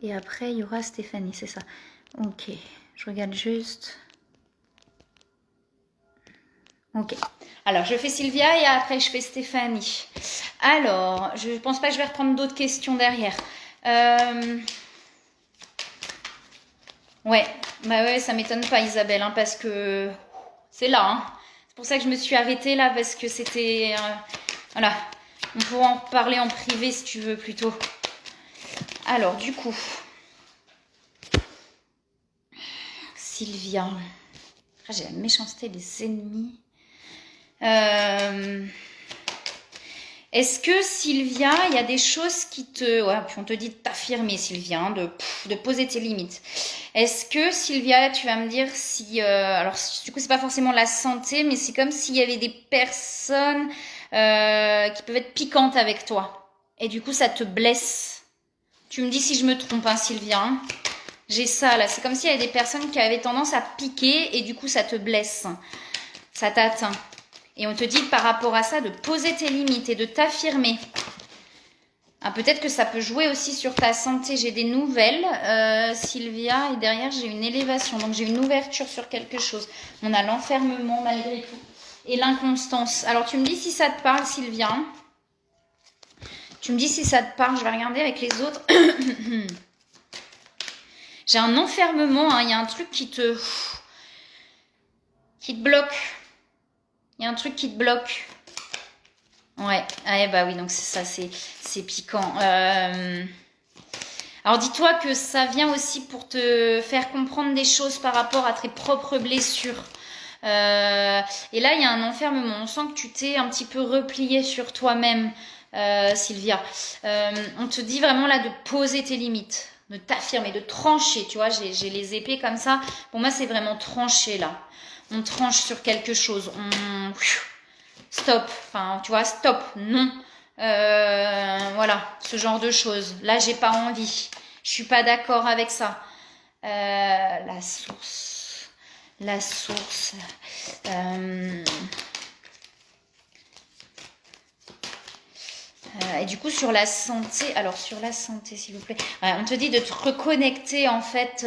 Et après, il y aura Stéphanie, c'est ça. Ok, je regarde juste. Ok. Alors, je fais Sylvia et après, je fais Stéphanie. Alors, je pense pas que je vais reprendre d'autres questions derrière. Ouais, bah ouais, ça m'étonne pas, Isabelle, hein, parce que c'est là. Hein. C'est pour ça que je me suis arrêtée là, parce que c'était... voilà, on pourra en parler en privé si tu veux plutôt. Alors, du coup... Sylvia. Ah, j'ai la méchanceté des ennemis. Est-ce que, Sylvia, il y a des choses qui te... ouais, puis on te dit de t'affirmer, Sylvia, hein, de poser tes limites. Est-ce que, Sylvia, tu vas me dire si... alors, du coup, c'est pas forcément la santé, mais c'est comme s'il y avait des personnes qui peuvent être piquantes avec toi. Et du coup, ça te blesse. Tu me dis si je me trompe, hein, Sylvia. Hein. J'ai ça, là. C'est comme s'il y avait des personnes qui avaient tendance à piquer et du coup, ça te blesse. Ça t'atteint. Et on te dit par rapport à ça de poser tes limites et de t'affirmer. Ah, peut-être que ça peut jouer aussi sur ta santé. J'ai des nouvelles, Sylvia, et derrière j'ai une élévation. Donc j'ai une ouverture sur quelque chose. On a l'enfermement malgré tout. Et l'inconstance. Alors tu me dis si ça te parle, Sylvia. Tu me dis si ça te parle. Je vais regarder avec les autres. J'ai un enfermement. Hein. Il y a un truc qui te bloque. Il y a un truc qui te bloque. Ouais, ah, bah oui, donc c'est ça, c'est piquant. Alors dis-toi que ça vient aussi pour te faire comprendre des choses par rapport à tes propres blessures. Et là, il y a un enfermement. On sent que tu t'es un petit peu replié sur toi-même, Sylvia. On te dit vraiment là de poser tes limites, de t'affirmer, de trancher. Tu vois, j'ai les épées comme ça. Pour moi, c'est vraiment trancher là. On tranche sur quelque chose. Stop, enfin tu vois, stop, non, voilà, ce genre de choses. Là, j'ai pas envie, je suis pas d'accord avec ça. La source, et du coup, sur la santé, alors sur la santé, s'il vous plaît, on te dit de te reconnecter en fait.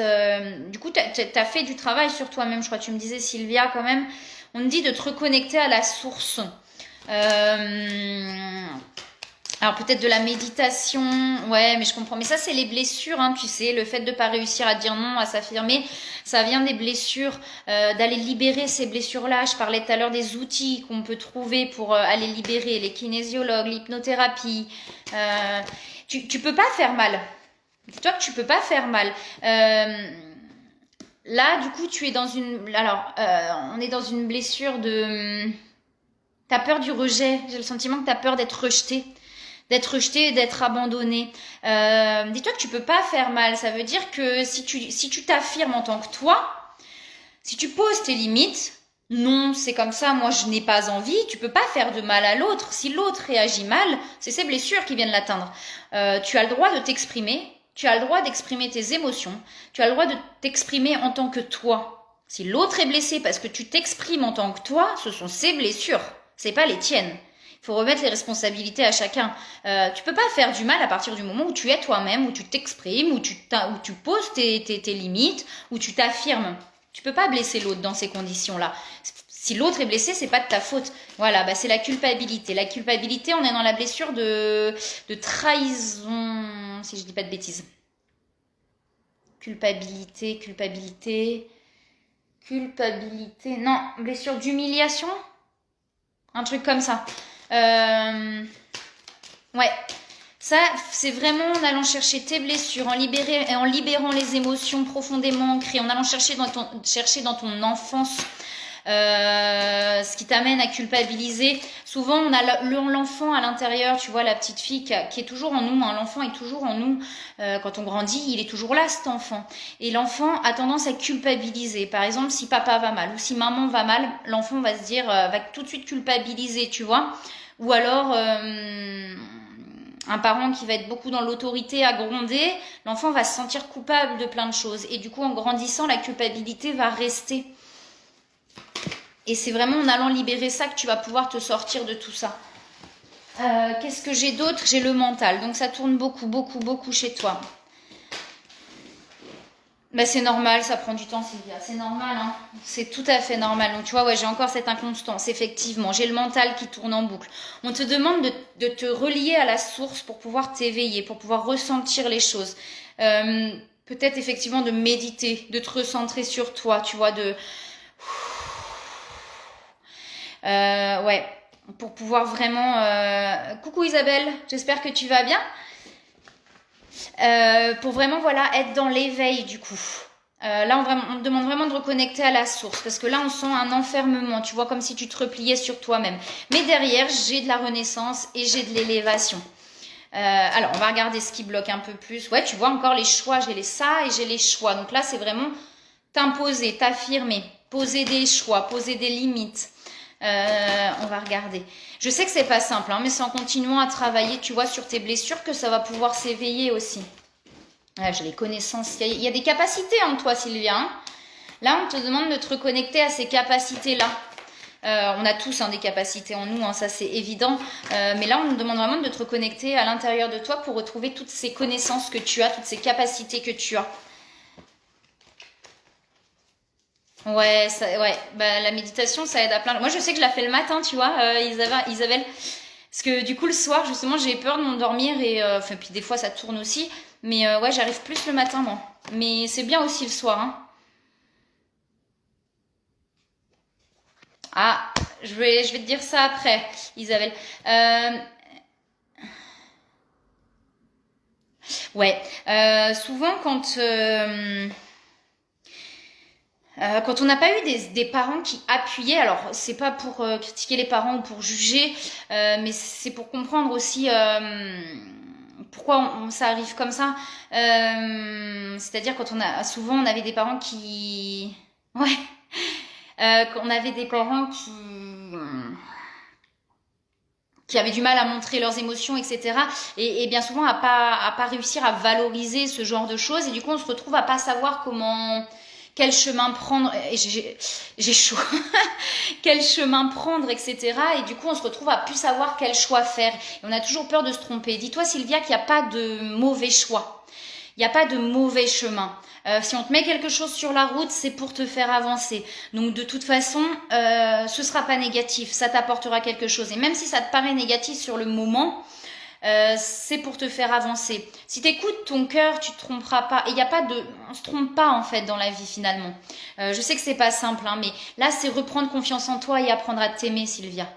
Du coup, tu as fait du travail sur toi-même, je crois que tu me disais, Sylvia, quand même. On te dit de te reconnecter à la source. Alors peut-être de la méditation, ouais, mais je comprends. Mais ça, c'est les blessures, hein, tu sais, le fait de ne pas réussir à dire non, à s'affirmer, ça vient des blessures, d'aller libérer ces blessures-là. Je parlais tout à l'heure des outils qu'on peut trouver pour aller libérer, les kinésiologues, l'hypnothérapie. Tu peux pas faire mal. Dis-toi que tu peux pas faire mal. Là, du coup, tu es dans une... Alors, on est dans une blessure de... T'as peur du rejet. J'ai le sentiment que t'as peur d'être rejeté. D'être rejeté et d'être abandonné. Dis-toi que tu peux pas faire mal. Ça veut dire que si tu t'affirmes en tant que toi, si tu poses tes limites, non, c'est comme ça, moi je n'ai pas envie, tu peux pas faire de mal à l'autre. Si l'autre réagit mal, c'est ses blessures qui viennent l'atteindre. Tu as le droit de t'exprimer. Tu as le droit d'exprimer tes émotions. Tu as le droit de t'exprimer en tant que toi. Si l'autre est blessé parce que tu t'exprimes en tant que toi, ce sont ses blessures. C'est pas les tiennes. Il faut remettre les responsabilités à chacun. Tu peux pas faire du mal à partir du moment où tu es toi-même, où tu t'exprimes, où tu poses tes limites, où tu t'affirmes. Tu peux pas blesser l'autre dans ces conditions-là. Si l'autre est blessé, c'est pas de ta faute. Voilà, bah c'est la culpabilité. La culpabilité, on est dans la blessure de trahison, si je dis pas de bêtises. Culpabilité. Non, blessure d'humiliation. Un truc comme ça. Ouais. Ça, c'est vraiment en allant chercher tes blessures, en libérant les émotions profondément ancrées, en allant chercher dans ton enfance. Ce qui t'amène à culpabiliser. Souvent, on a l'enfant à l'intérieur, tu vois, la petite fille qui est toujours en nous. Hein. L'enfant est toujours en nous. Quand on grandit, il est toujours là, cet enfant. Et l'enfant a tendance à culpabiliser. Par exemple, si papa va mal ou si maman va mal, l'enfant va se dire, va tout de suite culpabiliser, tu vois. Ou alors... un parent qui va être beaucoup dans l'autorité à gronder, l'enfant va se sentir coupable de plein de choses. Et du coup, en grandissant, la culpabilité va rester. Et c'est vraiment en allant libérer ça que tu vas pouvoir te sortir de tout ça. Qu'est-ce que j'ai d'autre? J'ai le mental. Donc ça tourne beaucoup chez toi. Bah, c'est normal, ça prend du temps, Sylvia. C'est normal, hein. C'est tout à fait normal. Donc tu vois, ouais, j'ai encore cette inconstance, effectivement. J'ai le mental qui tourne en boucle. On te demande de te relier à la source pour pouvoir t'éveiller, pour pouvoir ressentir les choses. Peut-être effectivement de méditer, de te recentrer sur toi, tu vois, ouais, pour pouvoir vraiment... Coucou Isabelle, j'espère que tu vas bien. Pour vraiment, voilà, être dans l'éveil du coup. Là, on te demande vraiment de reconnecter à la source parce que là, on sent un enfermement, tu vois, comme si tu te repliais sur toi-même. Mais derrière, j'ai de la renaissance et j'ai de l'élévation. Alors, on va regarder ce qui bloque un peu plus. Ouais, tu vois encore les choix, j'ai les ça et j'ai les choix. Donc là, c'est vraiment t'imposer, t'affirmer, poser des choix, poser des limites. On va regarder. Je sais que c'est pas simple, hein, mais c'est en continuant à travailler, tu vois, sur tes blessures que ça va pouvoir s'éveiller aussi. J'ai les connaissances. Il y a des capacités en toi, Sylvia. Hein. Là, on te demande de te reconnecter à ces capacités-là. On a tous des capacités en nous, ça c'est évident. Mais là, on nous demande vraiment de te reconnecter à l'intérieur de toi pour retrouver toutes ces connaissances que tu as, toutes ces capacités que tu as. Ouais, bah, la méditation, ça aide à plein. Moi, je sais que je la fais le matin, tu vois, Isabelle. Parce que du coup, le soir, justement, j'ai peur de m'endormir et enfin, puis des fois, ça tourne aussi. Mais ouais, j'arrive plus le matin, moi. Mais c'est bien aussi le soir, hein. Ah, je vais te dire ça après, Isabelle. Ouais, souvent quand on n'a pas eu des parents qui appuyaient, alors c'est pas pour critiquer les parents ou pour juger, mais c'est pour comprendre aussi pourquoi ça arrive comme ça. C'est-à-dire quand souvent on avait des parents qui, ouais, qu'on avait des parents qui avaient du mal à montrer leurs émotions, etc. Et bien souvent à pas réussir à valoriser ce genre de choses. Et du coup, on se retrouve à pas savoir quel chemin prendre. Et j'ai chaud. Quel chemin prendre, etc. Et du coup, on se retrouve à plus savoir quel choix faire. Et on a toujours peur de se tromper. Dis-toi, Sylvia, qu'il n'y a pas de mauvais choix. Il n'y a pas de mauvais chemin. Si on te met quelque chose sur la route, c'est pour te faire avancer. Donc de toute façon, ce sera pas négatif, ça t'apportera quelque chose. Et même si ça te paraît négatif sur le moment, c'est pour te faire avancer. Si t'écoutes ton cœur, tu te tromperas pas. Et il y a pas de, on se trompe pas en fait dans la vie finalement. Je sais que c'est pas simple, mais là c'est reprendre confiance en toi et apprendre à t'aimer, Sylvia.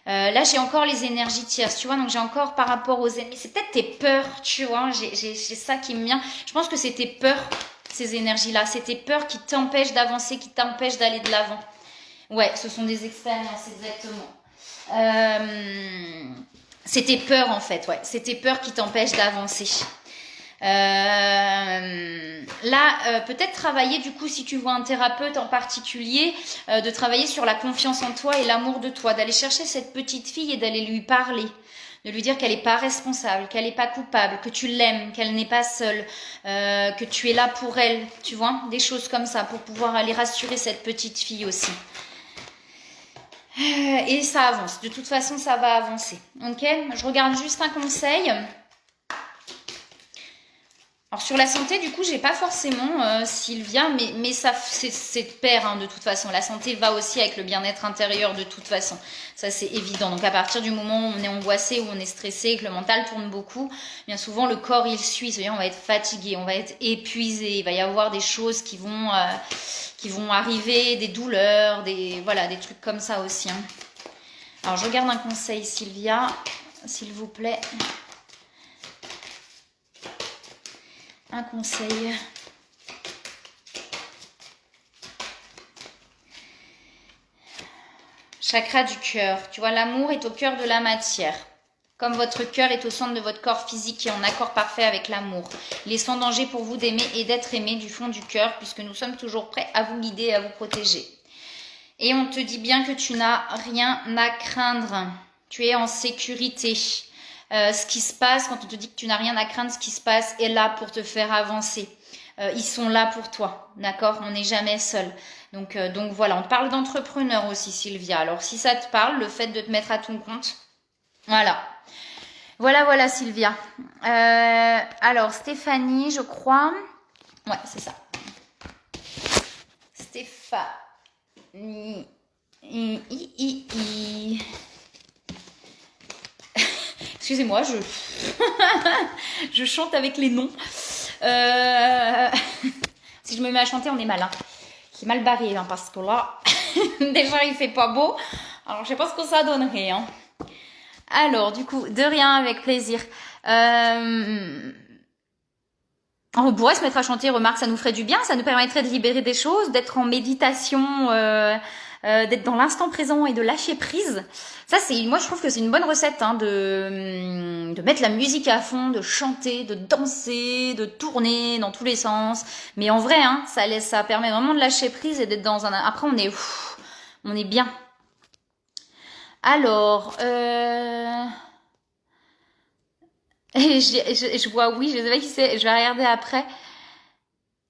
Là, j'ai encore les énergies tierces, tu vois, donc j'ai encore par rapport aux ennemis, c'est peut-être tes peurs, tu vois, j'ai ça qui me vient. Je pense que c'est tes peurs, ces énergies-là, c'est tes peurs qui t'empêchent d'avancer, qui t'empêchent d'aller de l'avant. Ouais, ce sont des expériences, exactement. C'est tes peurs, en fait, ouais, c'est tes peurs qui t'empêchent d'avancer. Là, peut-être travailler du coup si tu vois un thérapeute en particulier, de travailler sur la confiance en toi et l'amour de toi, d'aller chercher cette petite fille et d'aller lui parler, de lui dire qu'elle n'est pas responsable, qu'elle n'est pas coupable, que tu l'aimes, qu'elle n'est pas seule, que tu es là pour elle, tu vois, des choses comme ça pour pouvoir aller rassurer cette petite fille aussi. Et ça avance, de toute façon ça va avancer, ok? Je regarde juste un conseil. Alors sur la santé, du coup, j'ai pas forcément Sylvia, mais ça c'est de pair de toute façon. La santé va aussi avec le bien-être intérieur de toute façon. Ça c'est évident. Donc à partir du moment où on est angoissé, où on est stressé, que le mental tourne beaucoup, bien souvent le corps il suit. C'est-à-dire on va être fatigué, on va être épuisé. Il va y avoir des choses qui vont arriver, des douleurs, des trucs comme ça aussi. Alors je regarde un conseil, Sylvia, s'il vous plaît. Un conseil. Chakra du cœur. Tu vois, l'amour est au cœur de la matière. Comme votre cœur est au centre de votre corps physique et en accord parfait avec l'amour. Il est sans danger pour vous d'aimer et d'être aimé du fond du cœur puisque nous sommes toujours prêts à vous guider et à vous protéger. Et on te dit bien que tu n'as rien à craindre. Tu es en sécurité. Ce qui se passe, quand on te dit que tu n'as rien à craindre, ce qui se passe est là pour te faire avancer. Ils sont là pour toi, d'accord? On n'est jamais seul. Donc voilà, on parle d'entrepreneur aussi, Sylvia. Alors si ça te parle, le fait de te mettre à ton compte, voilà. Voilà, Sylvia. Alors, Stéphanie, je crois. Ouais, c'est ça. Stéphanie. Excusez-moi, je chante avec les noms. Si je me mets à chanter, on est mal. C'est mal barré, parce que là, déjà, il fait pas beau. Alors, je sais pas ce que ça donnerait. Alors, du coup, de rien, avec plaisir. On pourrait se mettre à chanter, remarque, ça nous ferait du bien, ça nous permettrait de libérer des choses, d'être en méditation, d'être dans l'instant présent et de lâcher prise. Ça, moi je trouve que c'est une bonne recette de mettre la musique à fond, de chanter, de danser, de tourner dans tous les sens. Mais en vrai, ça permet vraiment de lâcher prise et d'être dans après on est bien. Alors, je vois, oui, je sais pas qui c'est, je vais regarder après.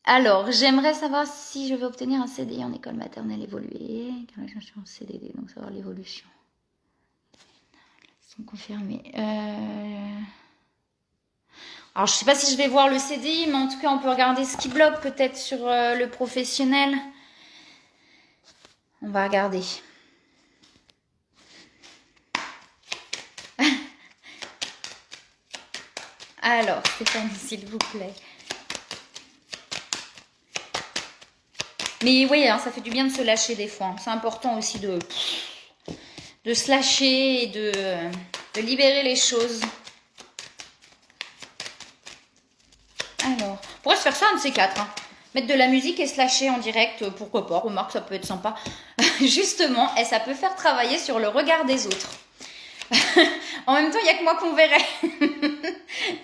Alors, j'aimerais savoir si je vais obtenir un CDI en école maternelle évoluée. Car là, je suis en CDD, donc savoir l'évolution. Sont confirmés. Alors, je sais pas si je vais voir le CDI, mais en tout cas, on peut regarder ce qui bloque peut-être sur le professionnel. On va regarder. Alors, Stéphanie, s'il vous plaît. Mais oui, hein, ça fait du bien de se lâcher des fois. C'est important aussi de se lâcher et de libérer les choses. Alors, on pourrait se faire ça un de ces quatre. Hein. Mettre de la musique et se lâcher en direct, pourquoi pas. Remarque, ça peut être sympa. Justement, et ça peut faire travailler sur le regard des autres. En même temps, il n'y a que moi qu'on verrait.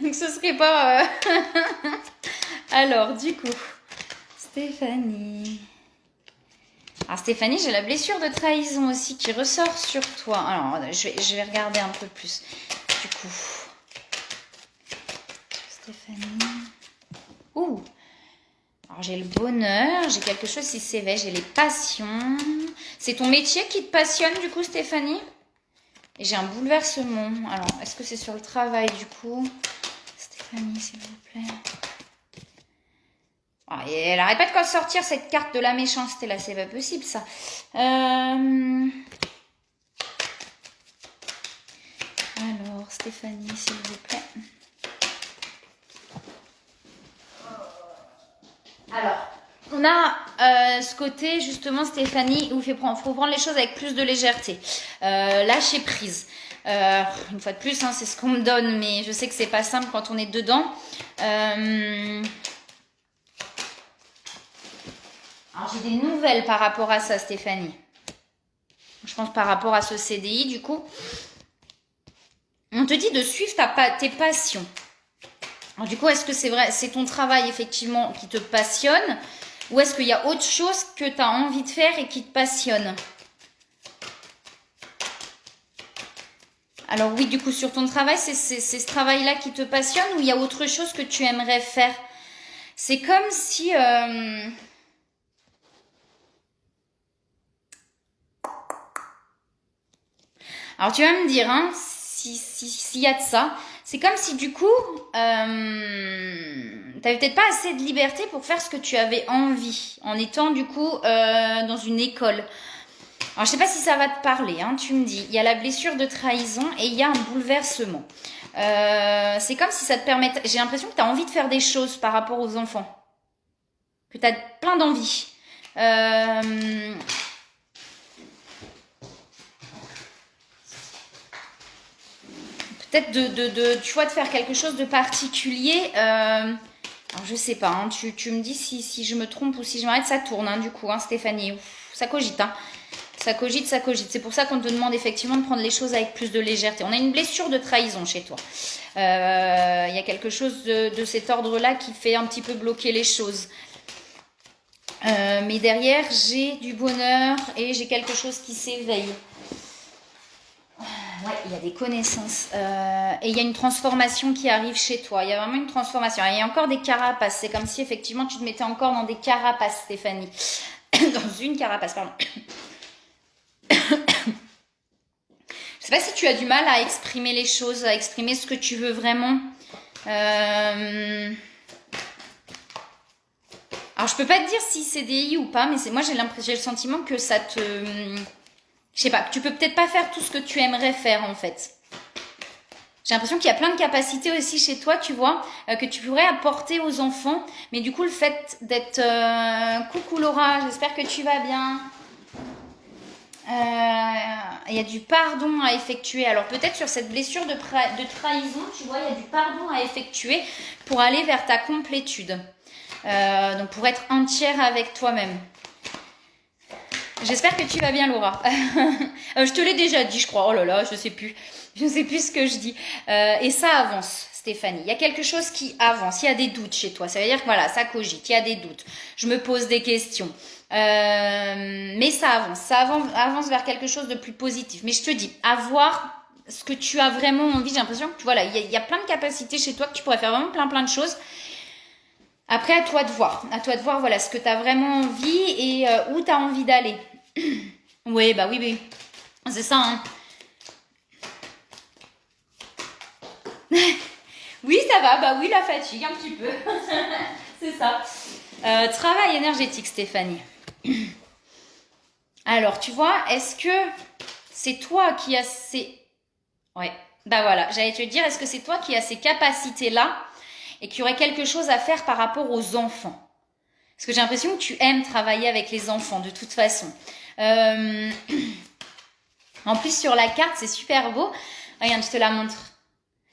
Donc ce serait pas... Alors, du coup, Stéphanie... Alors Stéphanie, j'ai la blessure de trahison aussi qui ressort sur toi. Alors, je vais regarder un peu plus. Du coup... Stéphanie... Ouh! Alors j'ai le bonheur, j'ai quelque chose qui s'éveille, j'ai les passions. C'est ton métier qui te passionne du coup, Stéphanie? Et j'ai un bouleversement. Alors, est-ce que c'est sur le travail du coup? Stéphanie, s'il vous plaît. Oh, et elle arrête pas de sortir cette carte de la méchanceté là, c'est pas possible ça. Alors, Stéphanie, s'il vous plaît. Alors, on a ce côté justement, Stéphanie, où il faut prendre les choses avec plus de légèreté. Lâcher prise. Une fois de plus, hein, c'est ce qu'on me donne, mais je sais que c'est pas simple quand on est dedans. Alors, j'ai des nouvelles par rapport à ça, Stéphanie. Je pense par rapport à ce CDI, du coup. On te dit de suivre tes passions. Alors, du coup, est-ce que c'est vrai, c'est ton travail effectivement qui te passionne, ou est-ce qu'il y a autre chose que tu as envie de faire et qui te passionne? Alors oui, du coup, sur ton travail, c'est ce travail-là qui te passionne, ou il y a autre chose que tu aimerais faire? C'est comme si... Alors tu vas me dire, hein, s'il y a de ça, c'est comme si du coup, t'avais peut-être pas assez de liberté pour faire ce que tu avais envie, en étant du coup dans une école. Alors je sais pas si ça va te parler, hein, tu me dis, il y a la blessure de trahison et il y a un bouleversement. C'est comme si ça te permettait, j'ai l'impression que tu as envie de faire des choses par rapport aux enfants, que tu as plein d'envie. Peut-être tu vois, de faire quelque chose de particulier. Alors, je sais pas, hein, tu me dis si je me trompe ou si je m'arrête, ça tourne, hein, du coup, hein, Stéphanie. Ouf, ça cogite, hein. Ça cogite, ça cogite. C'est pour ça qu'on te demande effectivement de prendre les choses avec plus de légèreté. On a une blessure de trahison chez toi. Il y a quelque chose de cet ordre-là qui fait un petit peu bloquer les choses. Mais derrière, j'ai du bonheur et j'ai quelque chose qui s'éveille. Ouais, il y a des connaissances et il y a une transformation qui arrive chez toi. Il y a vraiment une transformation. Et il y a encore des carapaces. C'est comme si effectivement tu te mettais encore dans des carapaces, Stéphanie. Dans une carapace, pardon. Je sais pas si tu as du mal à exprimer les choses, à exprimer ce que tu veux vraiment. Alors je peux pas te dire si c'est CDI ou pas, mais moi j'ai le sentiment que ça te... Je sais pas, tu peux peut-être pas faire tout ce que tu aimerais faire en fait. J'ai l'impression qu'il y a plein de capacités aussi chez toi, tu vois, que tu pourrais apporter aux enfants. Mais du coup, le fait d'être... Coucou Laura, j'espère que tu vas bien. Il y a du pardon à effectuer. Alors peut-être sur cette blessure de trahison, tu vois, il y a du pardon à effectuer pour aller vers ta complétude. Donc pour être entière avec toi-même. J'espère que tu vas bien, Laura. Je te l'ai déjà dit, je crois. Oh là là, je sais plus. Je ne sais plus ce que je dis. Et ça avance, Stéphanie. Il y a quelque chose qui avance. Il y a des doutes chez toi. Ça veut dire que voilà, ça cogite. Il y a des doutes. Je me pose des questions. Mais ça avance. Ça avance vers quelque chose de plus positif. Mais je te dis, à voir ce que tu as vraiment envie. J'ai l'impression que voilà, il y a plein de capacités chez toi que tu pourrais faire vraiment plein de choses. Après, à toi de voir. À toi de voir, voilà, ce que tu as vraiment envie et où tu as envie d'aller. Oui, bah oui, oui. C'est ça, hein. Oui, ça va. Bah oui, la fatigue, un petit peu. C'est ça. Travail énergétique, Stéphanie. Alors, tu vois, est-ce que c'est toi qui as ces... Ouais, bah voilà, j'allais te dire, est-ce que c'est toi qui as ces capacités-là et qui aurait quelque chose à faire par rapport aux enfants? Parce que j'ai l'impression que tu aimes travailler avec les enfants, de toute façon. En plus, sur la carte, c'est super beau. Regarde, je te la montre.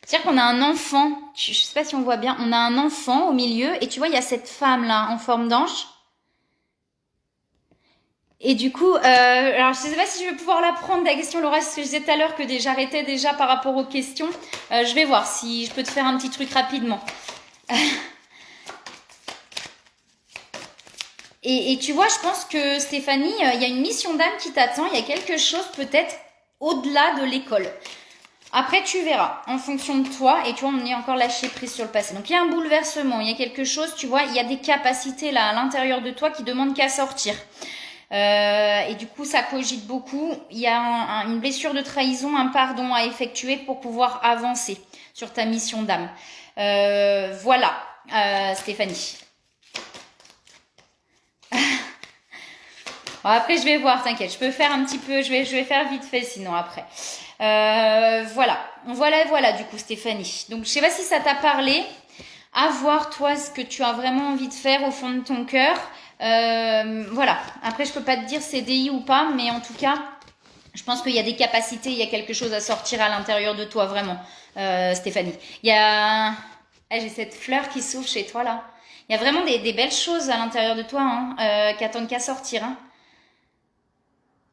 C'est-à-dire qu'on a un enfant, je ne sais pas si on voit bien, on a un enfant au milieu et tu vois, il y a cette femme-là en forme d'ange. Et du coup, alors je ne sais pas si je vais pouvoir la prendre, la question, Laura, ce que je disais tout à l'heure, que j'arrêtais déjà par rapport aux questions. Je vais voir si je peux te faire un petit truc rapidement. Et tu vois, je pense que Stéphanie, il y a une mission d'âme qui t'attend, il y a quelque chose peut-être au-delà de l'école. Après, tu verras, en fonction de toi, et tu vois, on est encore lâché prise sur le passé. Donc, il y a un bouleversement, il y a quelque chose, tu vois, il y a des capacités là à l'intérieur de toi qui demandent qu'à sortir. Et du coup, ça cogite beaucoup. Il y a une blessure de trahison, un pardon à effectuer pour pouvoir avancer sur ta mission d'âme. Voilà, Stéphanie. Bon, après, je vais voir, t'inquiète. Je peux faire un petit peu, je vais faire vite fait sinon après. Voilà, du coup, Stéphanie. Donc, je sais pas si ça t'a parlé. À voir, toi, ce que tu as vraiment envie de faire au fond de ton cœur. Voilà. Après, je peux pas te dire CDI ou pas, mais en tout cas, je pense qu'il y a des capacités, il y a quelque chose à sortir à l'intérieur de toi, vraiment, Stéphanie. Il y a... Ah, j'ai cette fleur qui s'ouvre chez toi, là. Il y a vraiment des belles choses à l'intérieur de toi, hein, qui attendent qu'à sortir, hein.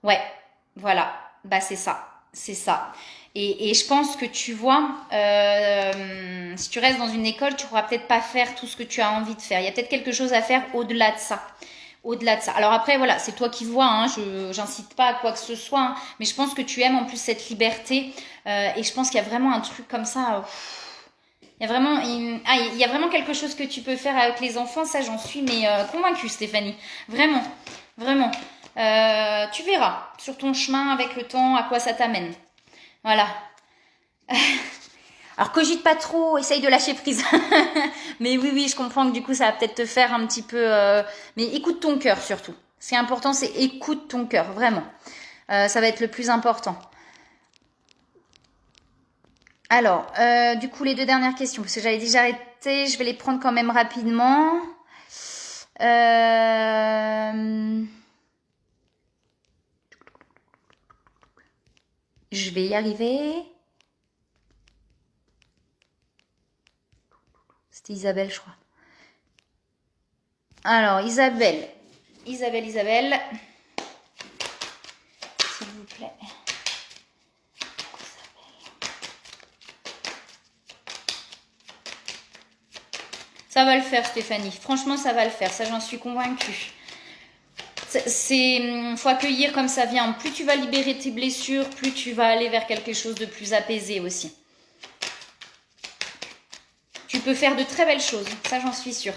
Ouais, voilà. Bah, c'est ça. C'est ça. Et je pense que tu vois, si tu restes dans une école, tu pourras peut-être pas faire tout ce que tu as envie de faire. Il y a peut-être quelque chose à faire au-delà de ça. Au-delà de ça. Alors après, voilà, c'est toi qui vois, hein, j'incite pas à quoi que ce soit, hein, mais je pense que tu aimes en plus cette liberté. Et je pense qu'il y a vraiment un truc comme ça. Il y a vraiment, il y a vraiment quelque chose que tu peux faire avec les enfants, ça j'en suis mais convaincue, Stéphanie. Vraiment, vraiment. Tu verras sur ton chemin avec le temps à quoi ça t'amène. Voilà. Alors cogite pas trop, essaye de lâcher prise. Mais oui, je comprends que du coup ça va peut-être te faire un petit peu... Mais écoute ton cœur surtout. Ce qui est important, c'est écoute ton cœur, vraiment. Ça va être le plus important. Alors, du coup, les deux dernières questions, parce que j'avais déjà arrêté, je vais les prendre quand même rapidement. Je vais y arriver. C'était Isabelle, je crois. Alors, Isabelle. S'il vous plaît. Ça va le faire, Stéphanie. Franchement, ça va le faire. Ça, j'en suis convaincue. Faut accueillir comme ça vient. Plus tu vas libérer tes blessures, plus tu vas aller vers quelque chose de plus apaisé aussi. Tu peux faire de très belles choses. Ça, j'en suis sûre.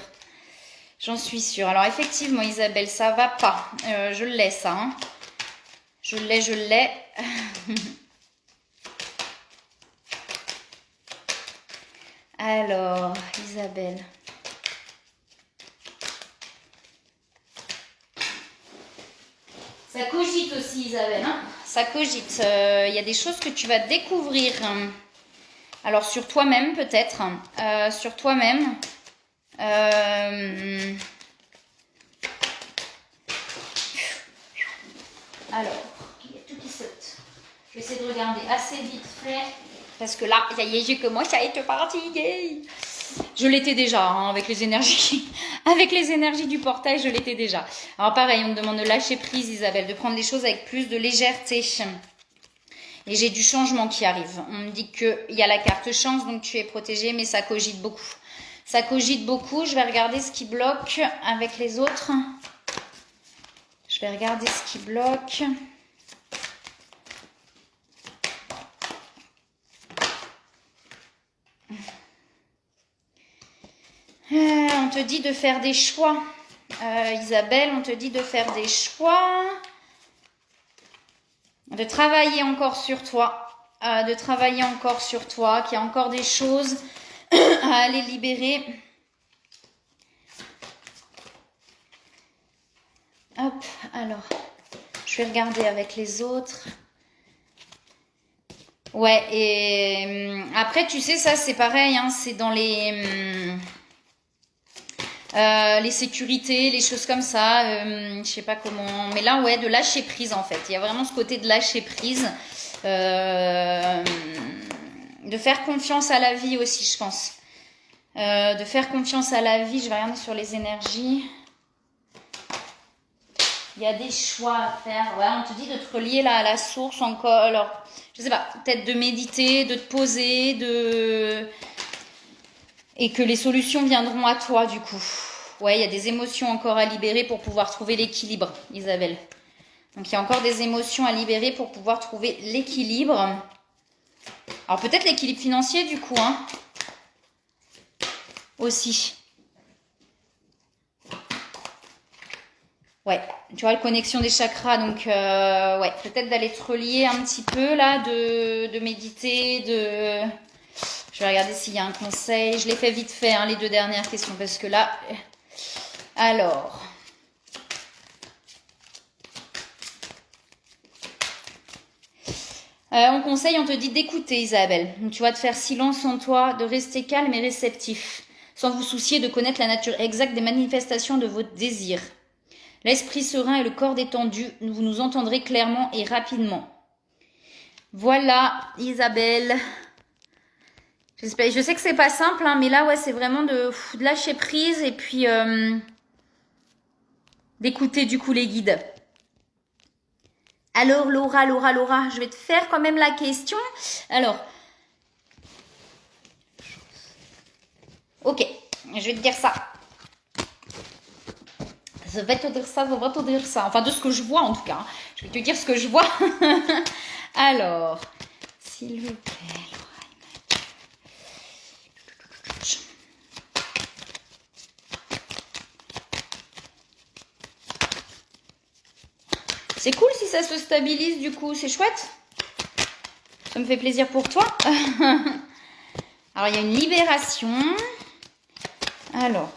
J'en suis sûre. Alors, effectivement, Isabelle, ça va pas. Je l'ai, ça. Hein. Je l'ai. Alors, Isabelle. Ça cogite aussi, Isabelle. Hein, ça cogite. Il y a des choses que tu vas découvrir. Alors, sur toi-même, peut-être. Sur toi-même. Alors, il y a tout qui saute. Je vais essayer de regarder assez vite fait. Parce que là, ça y est, j'ai commencé à être fatiguée. Je l'étais déjà, hein, avec les énergies. Avec les énergies du portail, je l'étais déjà. Alors pareil, on me demande de lâcher prise, Isabelle, de prendre les choses avec plus de légèreté. Et j'ai du changement qui arrive. On me dit qu'il y a la carte chance, donc tu es protégée, mais ça cogite beaucoup. Ça cogite beaucoup. Je vais regarder ce qui bloque avec les autres. Je vais regarder ce qui bloque. On on te dit de faire des choix. Isabelle, on te dit de faire des choix. De travailler encore sur toi. Qu'il y a encore des choses à aller libérer. Hop, alors, je vais regarder avec les autres. Ouais, et après, tu sais, ça, c'est pareil, hein, c'est dans les sécurités, les choses comme ça, je sais pas comment. Mais là, ouais, de lâcher prise, en fait. Il y a vraiment ce côté de lâcher prise. De faire confiance à la vie aussi, je pense. De faire confiance à la vie. Je vais regarder sur les énergies. Il y a des choix à faire. Ouais, on te dit de te relier là à la source encore. Alors, je sais pas, peut-être de méditer, de te poser, et que les solutions viendront à toi du coup. Ouais, il y a des émotions encore à libérer pour pouvoir trouver l'équilibre, Isabelle. Donc, il y a encore des émotions à libérer pour pouvoir trouver l'équilibre. Alors, peut-être l'équilibre financier du coup, hein. Aussi. Ouais, tu vois, la connexion des chakras, donc ouais, peut-être d'aller te relier un petit peu là, de méditer, Je vais regarder s'il y a un conseil. Je l'ai fait vite fait, hein, les 2 dernières questions, parce que là... Alors... on conseille, on te dit d'écouter, Isabelle. Donc, tu vas te faire silence en toi, de rester calme et réceptif, sans vous soucier de connaître la nature exacte des manifestations de vos désirs. L'esprit serein et le corps détendu, vous nous entendrez clairement et rapidement. Voilà, Isabelle. Je sais que c'est pas simple, hein, mais là, ouais, c'est vraiment de lâcher prise et puis d'écouter du coup les guides. Alors, Laura, je vais te faire quand même la question. Alors, ok, je vais te dire ça. Je vais te dire ça. Enfin, de ce que je vois, en tout cas. Je vais te dire ce que je vois. Alors, s'il vous plaît, c'est cool si ça se stabilise, du coup. C'est chouette. Ça me fait plaisir pour toi. Alors, il y a une libération. Alors...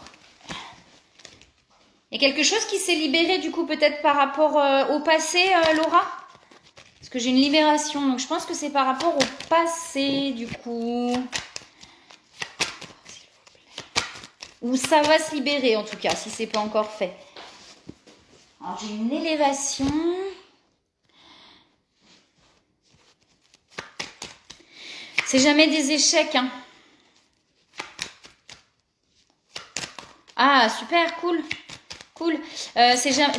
Il y a quelque chose qui s'est libéré du coup peut-être par rapport au passé, Laura? Parce que j'ai une libération, donc je pense que c'est par rapport au passé du coup. Ou ça va se libérer en tout cas, si c'est pas encore fait. Alors j'ai une élévation. C'est jamais des échecs, hein. Ah, super, cool. Cool.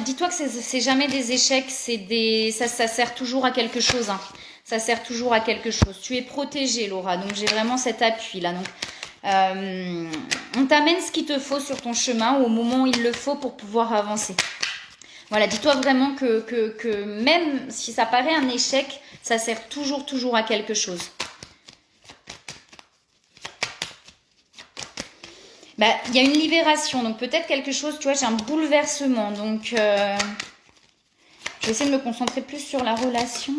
Dis-toi que c'est jamais des échecs, ça sert toujours à quelque chose. Hein. Ça sert toujours à quelque chose. Tu es protégée, Laura. Donc, j'ai vraiment cet appui là. Donc, on t'amène ce qu'il te faut sur ton chemin au moment où il le faut pour pouvoir avancer. Voilà, dis-toi vraiment que même si ça paraît un échec, ça sert toujours à quelque chose. Bah, il y a une libération, donc peut-être quelque chose, tu vois, j'ai un bouleversement. Donc, je vais essayer de me concentrer plus sur la relation.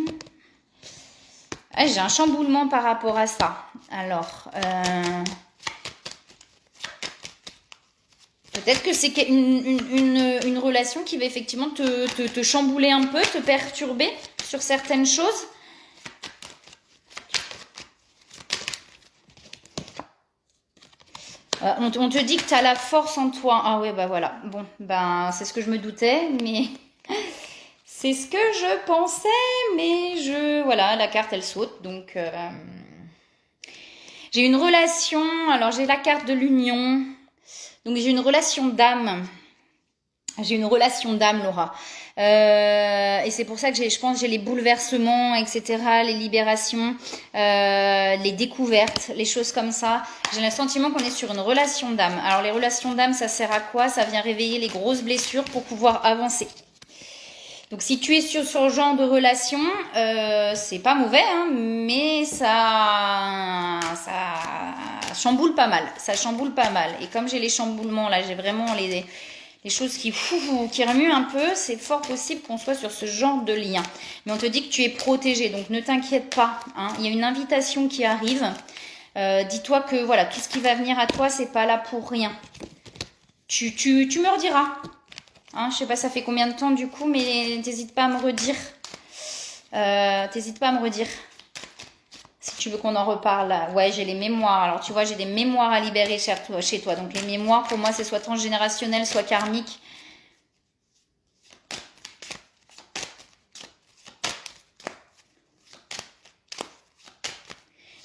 Ah, j'ai un chamboulement par rapport à ça. Alors, peut-être que c'est une relation qui va effectivement te chambouler un peu, te perturber sur certaines choses. On te dit que tu as la force en toi. Ah ouais, bah voilà. Bon, ben c'est ce que je me doutais, mais c'est ce que je pensais, mais voilà, la carte elle saute. Donc j'ai une relation. Alors j'ai la carte de l'union. Donc j'ai une relation d'âme. J'ai une relation d'âme, Laura. Et c'est pour ça que je pense que j'ai les bouleversements, etc., les libérations, les découvertes, les choses comme ça. J'ai le sentiment qu'on est sur une relation d'âme. Alors les relations d'âme, ça sert à quoi? Ça vient réveiller les grosses blessures pour pouvoir avancer. Donc si tu es sur ce genre de relation, c'est pas mauvais, hein, mais ça ça chamboule pas mal. Ça chamboule pas mal. Et comme j'ai les chamboulements, là, j'ai vraiment les choses qui remuent un peu, c'est fort possible qu'on soit sur ce genre de lien. Mais on te dit que tu es protégé, donc ne t'inquiète pas. Hein. Il y a une invitation qui arrive. Dis-toi que voilà, tout ce qui va venir à toi, c'est pas là pour rien. Tu me rediras. Hein, je sais pas ça fait combien de temps du coup, mais t'hésites pas à me redire. T'hésites pas à me redire. Si tu veux qu'on en reparle. Ouais, j'ai les mémoires. Alors tu vois, j'ai des mémoires à libérer chez toi. Donc les mémoires, pour moi, c'est soit transgénérationnel, soit karmique.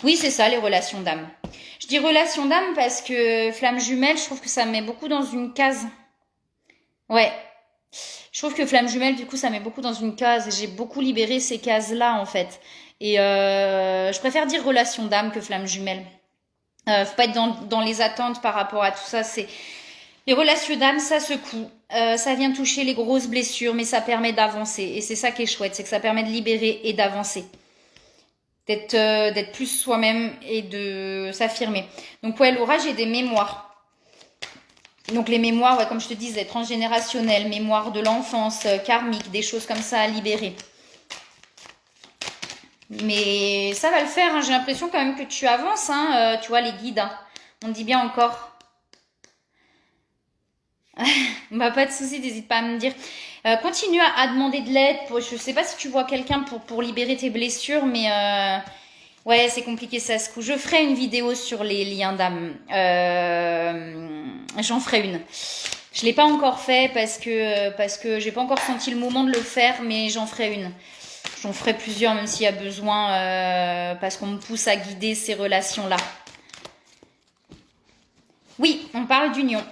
Oui, c'est ça, les relations d'âme. Je dis relations d'âme parce que flamme jumelle, je trouve que ça me met beaucoup dans une case. Ouais. Je trouve que flamme jumelle, du coup, ça met beaucoup dans une case. J'ai beaucoup libéré ces cases-là, en fait. Et je préfère dire relation d'âme que flamme jumelle. Faut pas être dans les attentes par rapport à tout ça. C'est les relations d'âme, ça secoue. Ça vient toucher les grosses blessures, mais ça permet d'avancer. Et c'est ça qui est chouette, c'est que ça permet de libérer et d'avancer. D'être plus soi-même et de s'affirmer. Donc ouais, Laura, j'ai des mémoires. Donc les mémoires, ouais, comme je te disais, transgénérationnelles, mémoire de l'enfance, karmique, des choses comme ça à libérer. Mais ça va le faire, hein. J'ai l'impression quand même que tu avances, hein, tu vois, les guides. Hein. On dit bien encore. Bah, pas de souci, n'hésite pas à me dire. Continue à demander de l'aide. Je sais pas si tu vois quelqu'un pour libérer tes blessures, mais ouais, c'est compliqué, ça se couche. Je ferai une vidéo sur les liens d'âme. J'en ferai une. Je l'ai pas encore fait parce que j'ai pas encore senti le moment de le faire, mais j'en ferai une. J'en ferai plusieurs, même s'il y a besoin, parce qu'on me pousse à guider ces relations-là. Oui, on parle d'union,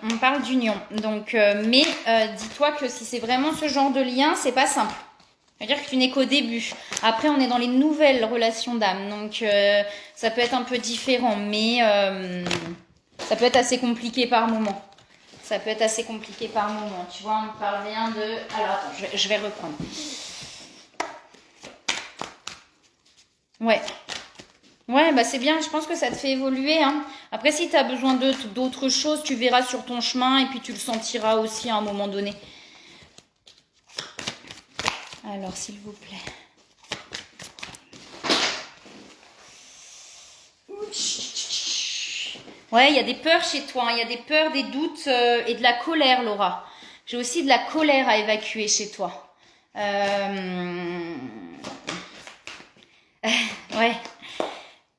Donc, mais dis-toi que si c'est vraiment ce genre de lien, c'est pas simple. C'est-à-dire que tu n'es qu'au début. Après, on est dans les nouvelles relations d'âme, donc ça peut être un peu différent, mais ça peut être assez compliqué par moment. Ça peut être assez compliqué par moment. Tu vois, on ne parle bien de... Alors, attends, je vais reprendre. Ouais. Ouais, bah c'est bien, je pense que ça te fait évoluer. Hein. Après, si tu as besoin d'autres choses, tu verras sur ton chemin et puis tu le sentiras aussi à un moment donné. Alors, s'il vous plaît. Ouais, il y a des peurs chez toi, hein. Il y a des peurs, des doutes et de la colère, Laura. J'ai aussi de la colère à évacuer chez toi. Ouais.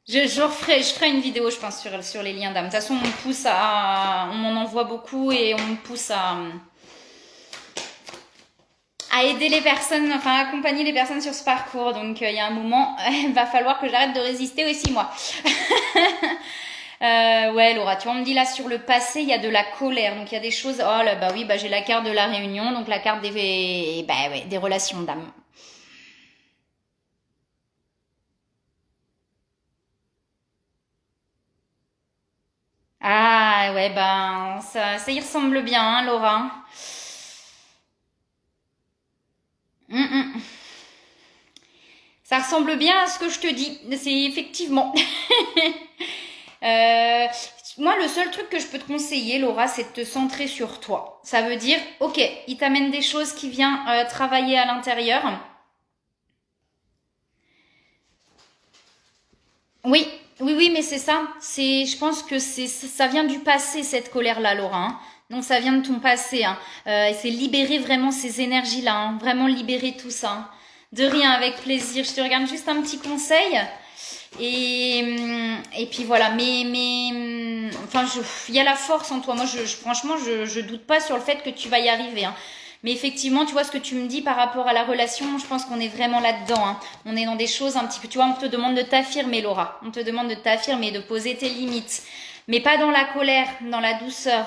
Je ferai une vidéo, je pense, sur les liens d'âme. De toute façon, on m'en envoie beaucoup et on me pousse à aider les personnes, enfin, à accompagner les personnes sur ce parcours. Donc, il y a un moment, il va falloir que j'arrête de résister aussi, moi. Ouais, Laura, tu vois, on me dit là, sur le passé, il y a de la colère. Donc, il y a des choses, oh là, bah oui, bah j'ai la carte de la réunion, donc la carte des relations d'âme. Ah ouais, ben ça y ressemble bien, hein, Laura. Hum, hum. Ça ressemble bien à ce que je te dis. C'est effectivement. Euh, Moi, le seul truc que je peux te conseiller, Laura, c'est de te centrer sur toi. Ça veut dire, ok, il t'amène des choses qui viennent travailler à l'intérieur. Oui, oui, mais c'est ça. Je pense que ça vient du passé, cette colère-là, Laura. Hein. Donc ça vient de ton passé. Hein. Et c'est libérer vraiment ces énergies-là. Hein. Vraiment libérer tout ça. Hein. De rien, avec plaisir. Je te regarde juste un petit conseil. Et puis voilà. Enfin, il y a la force en toi. Moi, franchement, je doute pas sur le fait que tu vas y arriver. Hein. Mais effectivement, tu vois ce que tu me dis par rapport à la relation, je pense qu'on est vraiment là-dedans. Hein. On est dans des choses un petit peu, tu vois, on te demande de t'affirmer, Laura. On te demande de t'affirmer, de poser tes limites. Mais pas dans la colère, dans la douceur.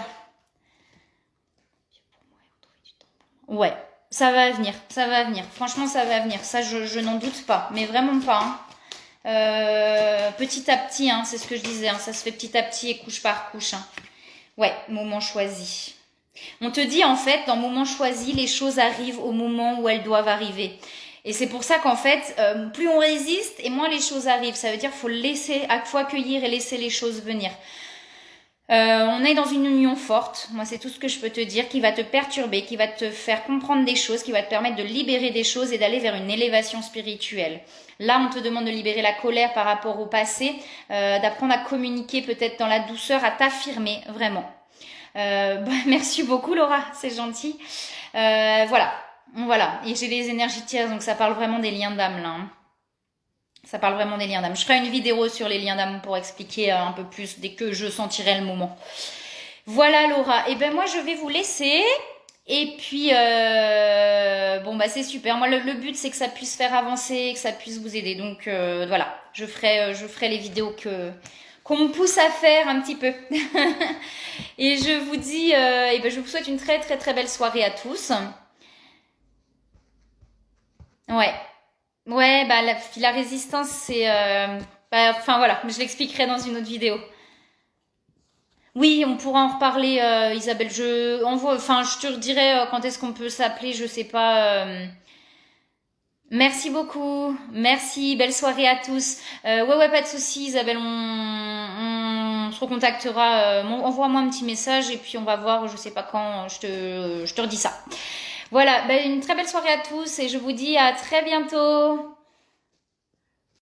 Ouais, ça va venir, ça va venir. Franchement, ça va venir. Ça, je n'en doute pas, mais vraiment pas. Hein. Petit à petit, hein, c'est ce que je disais. Hein, ça se fait petit à petit et couche par couche. Hein. Ouais, moment choisi. On te dit en fait, dans moment choisi, les choses arrivent au moment où elles doivent arriver. Et c'est pour ça qu'en fait, plus on résiste et moins les choses arrivent. Ça veut dire qu'il faut accueillir et laisser les choses venir. On est dans une union forte, moi c'est tout ce que je peux te dire, qui va te perturber, qui va te faire comprendre des choses, qui va te permettre de libérer des choses et d'aller vers une élévation spirituelle. Là, on te demande de libérer la colère par rapport au passé, d'apprendre à communiquer peut-être dans la douceur, à t'affirmer vraiment. Merci beaucoup Laura, c'est gentil. Voilà. Et j'ai les énergies tierces, donc ça parle vraiment des liens d'âme là. Hein. Ça parle vraiment des liens d'âme. Je ferai une vidéo sur les liens d'âme pour expliquer un peu plus dès que je sentirai le moment. Voilà Laura. Et ben moi je vais vous laisser. Et puis bon bah c'est super. Moi le but c'est que ça puisse faire avancer, que ça puisse vous aider. Donc voilà, je ferai les vidéos qu'on me pousse à faire un petit peu. Et je vous dis, et ben je vous souhaite une très très très belle soirée à tous. Ouais. Ouais, bah la résistance, c'est... enfin voilà, je l'expliquerai dans une autre vidéo. Oui, on pourra en reparler, Isabelle. Je te redirai quand est-ce qu'on peut s'appeler, je sais pas. Merci beaucoup, merci, belle soirée à tous. Ouais, pas de souci, Isabelle, on se recontactera. Envoie-moi un petit message et puis on va voir, je sais pas quand, je te redis ça. Voilà, bah, une très belle soirée à tous et je vous dis à très bientôt.